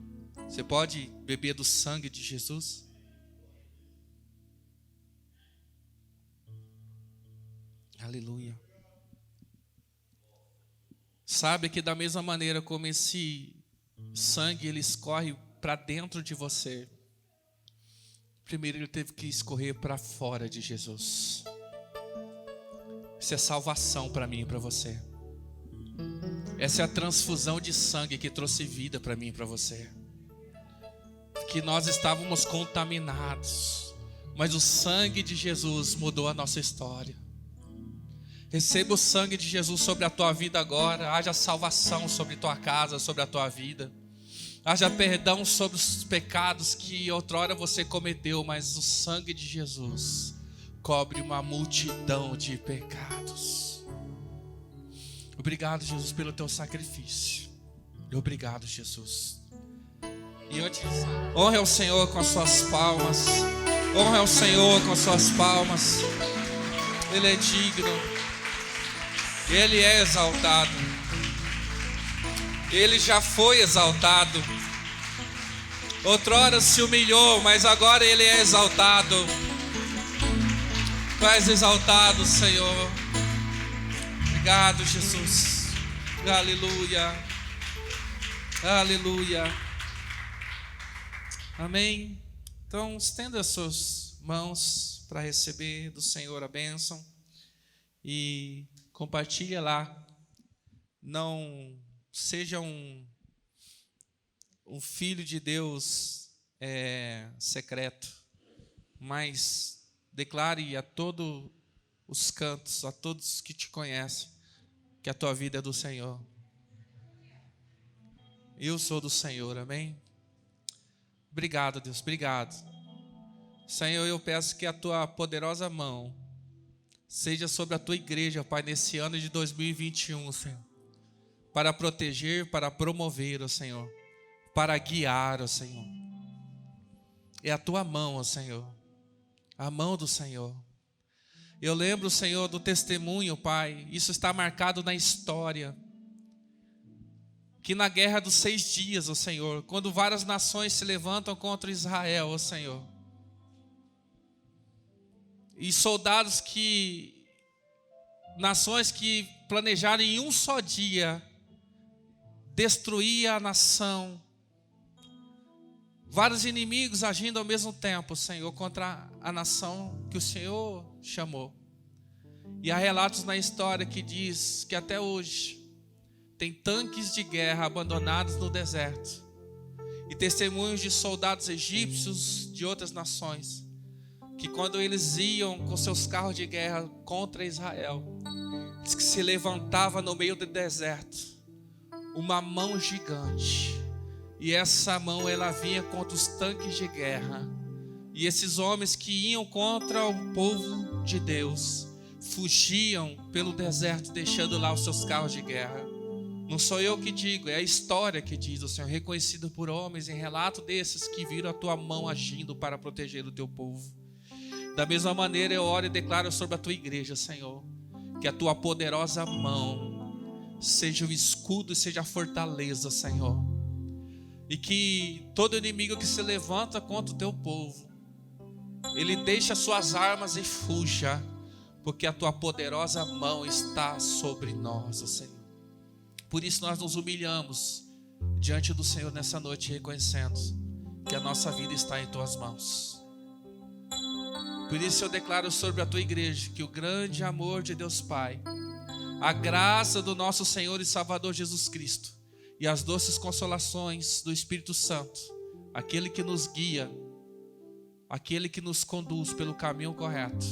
Você pode beber do sangue de Jesus? Aleluia. Sabe que da mesma maneira como esse sangue ele escorre para dentro de você, primeiro ele teve que escorrer para fora de Jesus. Isso é salvação para mim e para você. Essa é a transfusão de sangue que trouxe vida para mim e para você. Que nós estávamos contaminados, mas o sangue de Jesus mudou a nossa história. Receba o sangue de Jesus sobre a tua vida agora. Haja salvação sobre tua casa, sobre a tua vida. Haja perdão sobre os pecados que outrora você cometeu, mas o sangue de Jesus cobre uma multidão de pecados. Obrigado, Jesus, pelo teu sacrifício. Obrigado, Jesus. E eu te honre ao Senhor com as suas palmas. Honre ao Senhor com as suas palmas. Ele é digno. Ele é exaltado. Ele já foi exaltado. Outrora se humilhou, mas agora Ele é exaltado. Tu és exaltado, Senhor. Obrigado, Jesus. Aleluia. Aleluia. Amém. Então, estenda as suas mãos para receber do Senhor a bênção. E compartilha lá. Não seja um filho de Deus secreto, mas declare a todos os cantos, a todos que te conhecem, que a tua vida é do Senhor. Eu sou do Senhor, amém? Obrigado, Deus, obrigado. Senhor, eu peço que a tua poderosa mão seja sobre a tua igreja, Pai, nesse ano de 2021, Senhor. Para proteger, para promover, ó Senhor. Para guiar, ó Senhor. É a tua mão, ó Senhor. A mão do Senhor. Eu lembro, Senhor, do testemunho, Pai. Isso está marcado na história. Que na guerra dos 6 dias, ó Senhor, quando várias nações se levantam contra Israel, ó Senhor. E soldados nações que planejaram em um só dia destruir a nação. Vários inimigos agindo ao mesmo tempo, Senhor, contra a nação que o Senhor chamou. E há relatos na história que diz que até hoje tem tanques de guerra abandonados no deserto. E testemunhos de soldados egípcios de outras nações, que quando eles iam com seus carros de guerra contra Israel, diz que se levantava no meio do deserto uma mão gigante. E essa mão, ela vinha contra os tanques de guerra. E esses homens que iam contra o povo de Deus fugiam pelo deserto, deixando lá os seus carros de guerra. Não sou eu que digo, é a história que diz, o Senhor, reconhecido por homens em relato desses que viram a tua mão agindo para proteger o teu povo. Da mesma maneira eu oro e declaro sobre a tua igreja, Senhor, que a tua poderosa mão seja o escudo e seja a fortaleza, Senhor. E que todo inimigo que se levanta contra o teu povo, ele deixe as suas armas e fuja, porque a tua poderosa mão está sobre nós, ó Senhor. Por isso nós nos humilhamos diante do Senhor nessa noite, reconhecendo que a nossa vida está em tuas mãos. Por isso eu declaro sobre a tua igreja que o grande amor de Deus Pai, a graça do nosso Senhor e Salvador Jesus Cristo e as doces consolações do Espírito Santo, aquele que nos guia, aquele que nos conduz pelo caminho correto,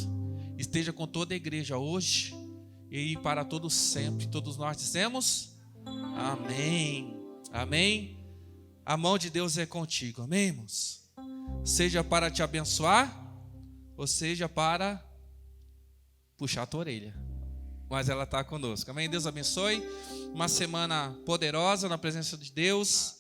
esteja com toda a igreja hoje e para todos sempre. Todos nós dizemos amém, amém. A mão de Deus é contigo, amém, irmãos? Seja para te abençoar, ou seja para puxar a tua orelha, mas ela está conosco, amém? Deus abençoe, uma semana poderosa na presença de Deus.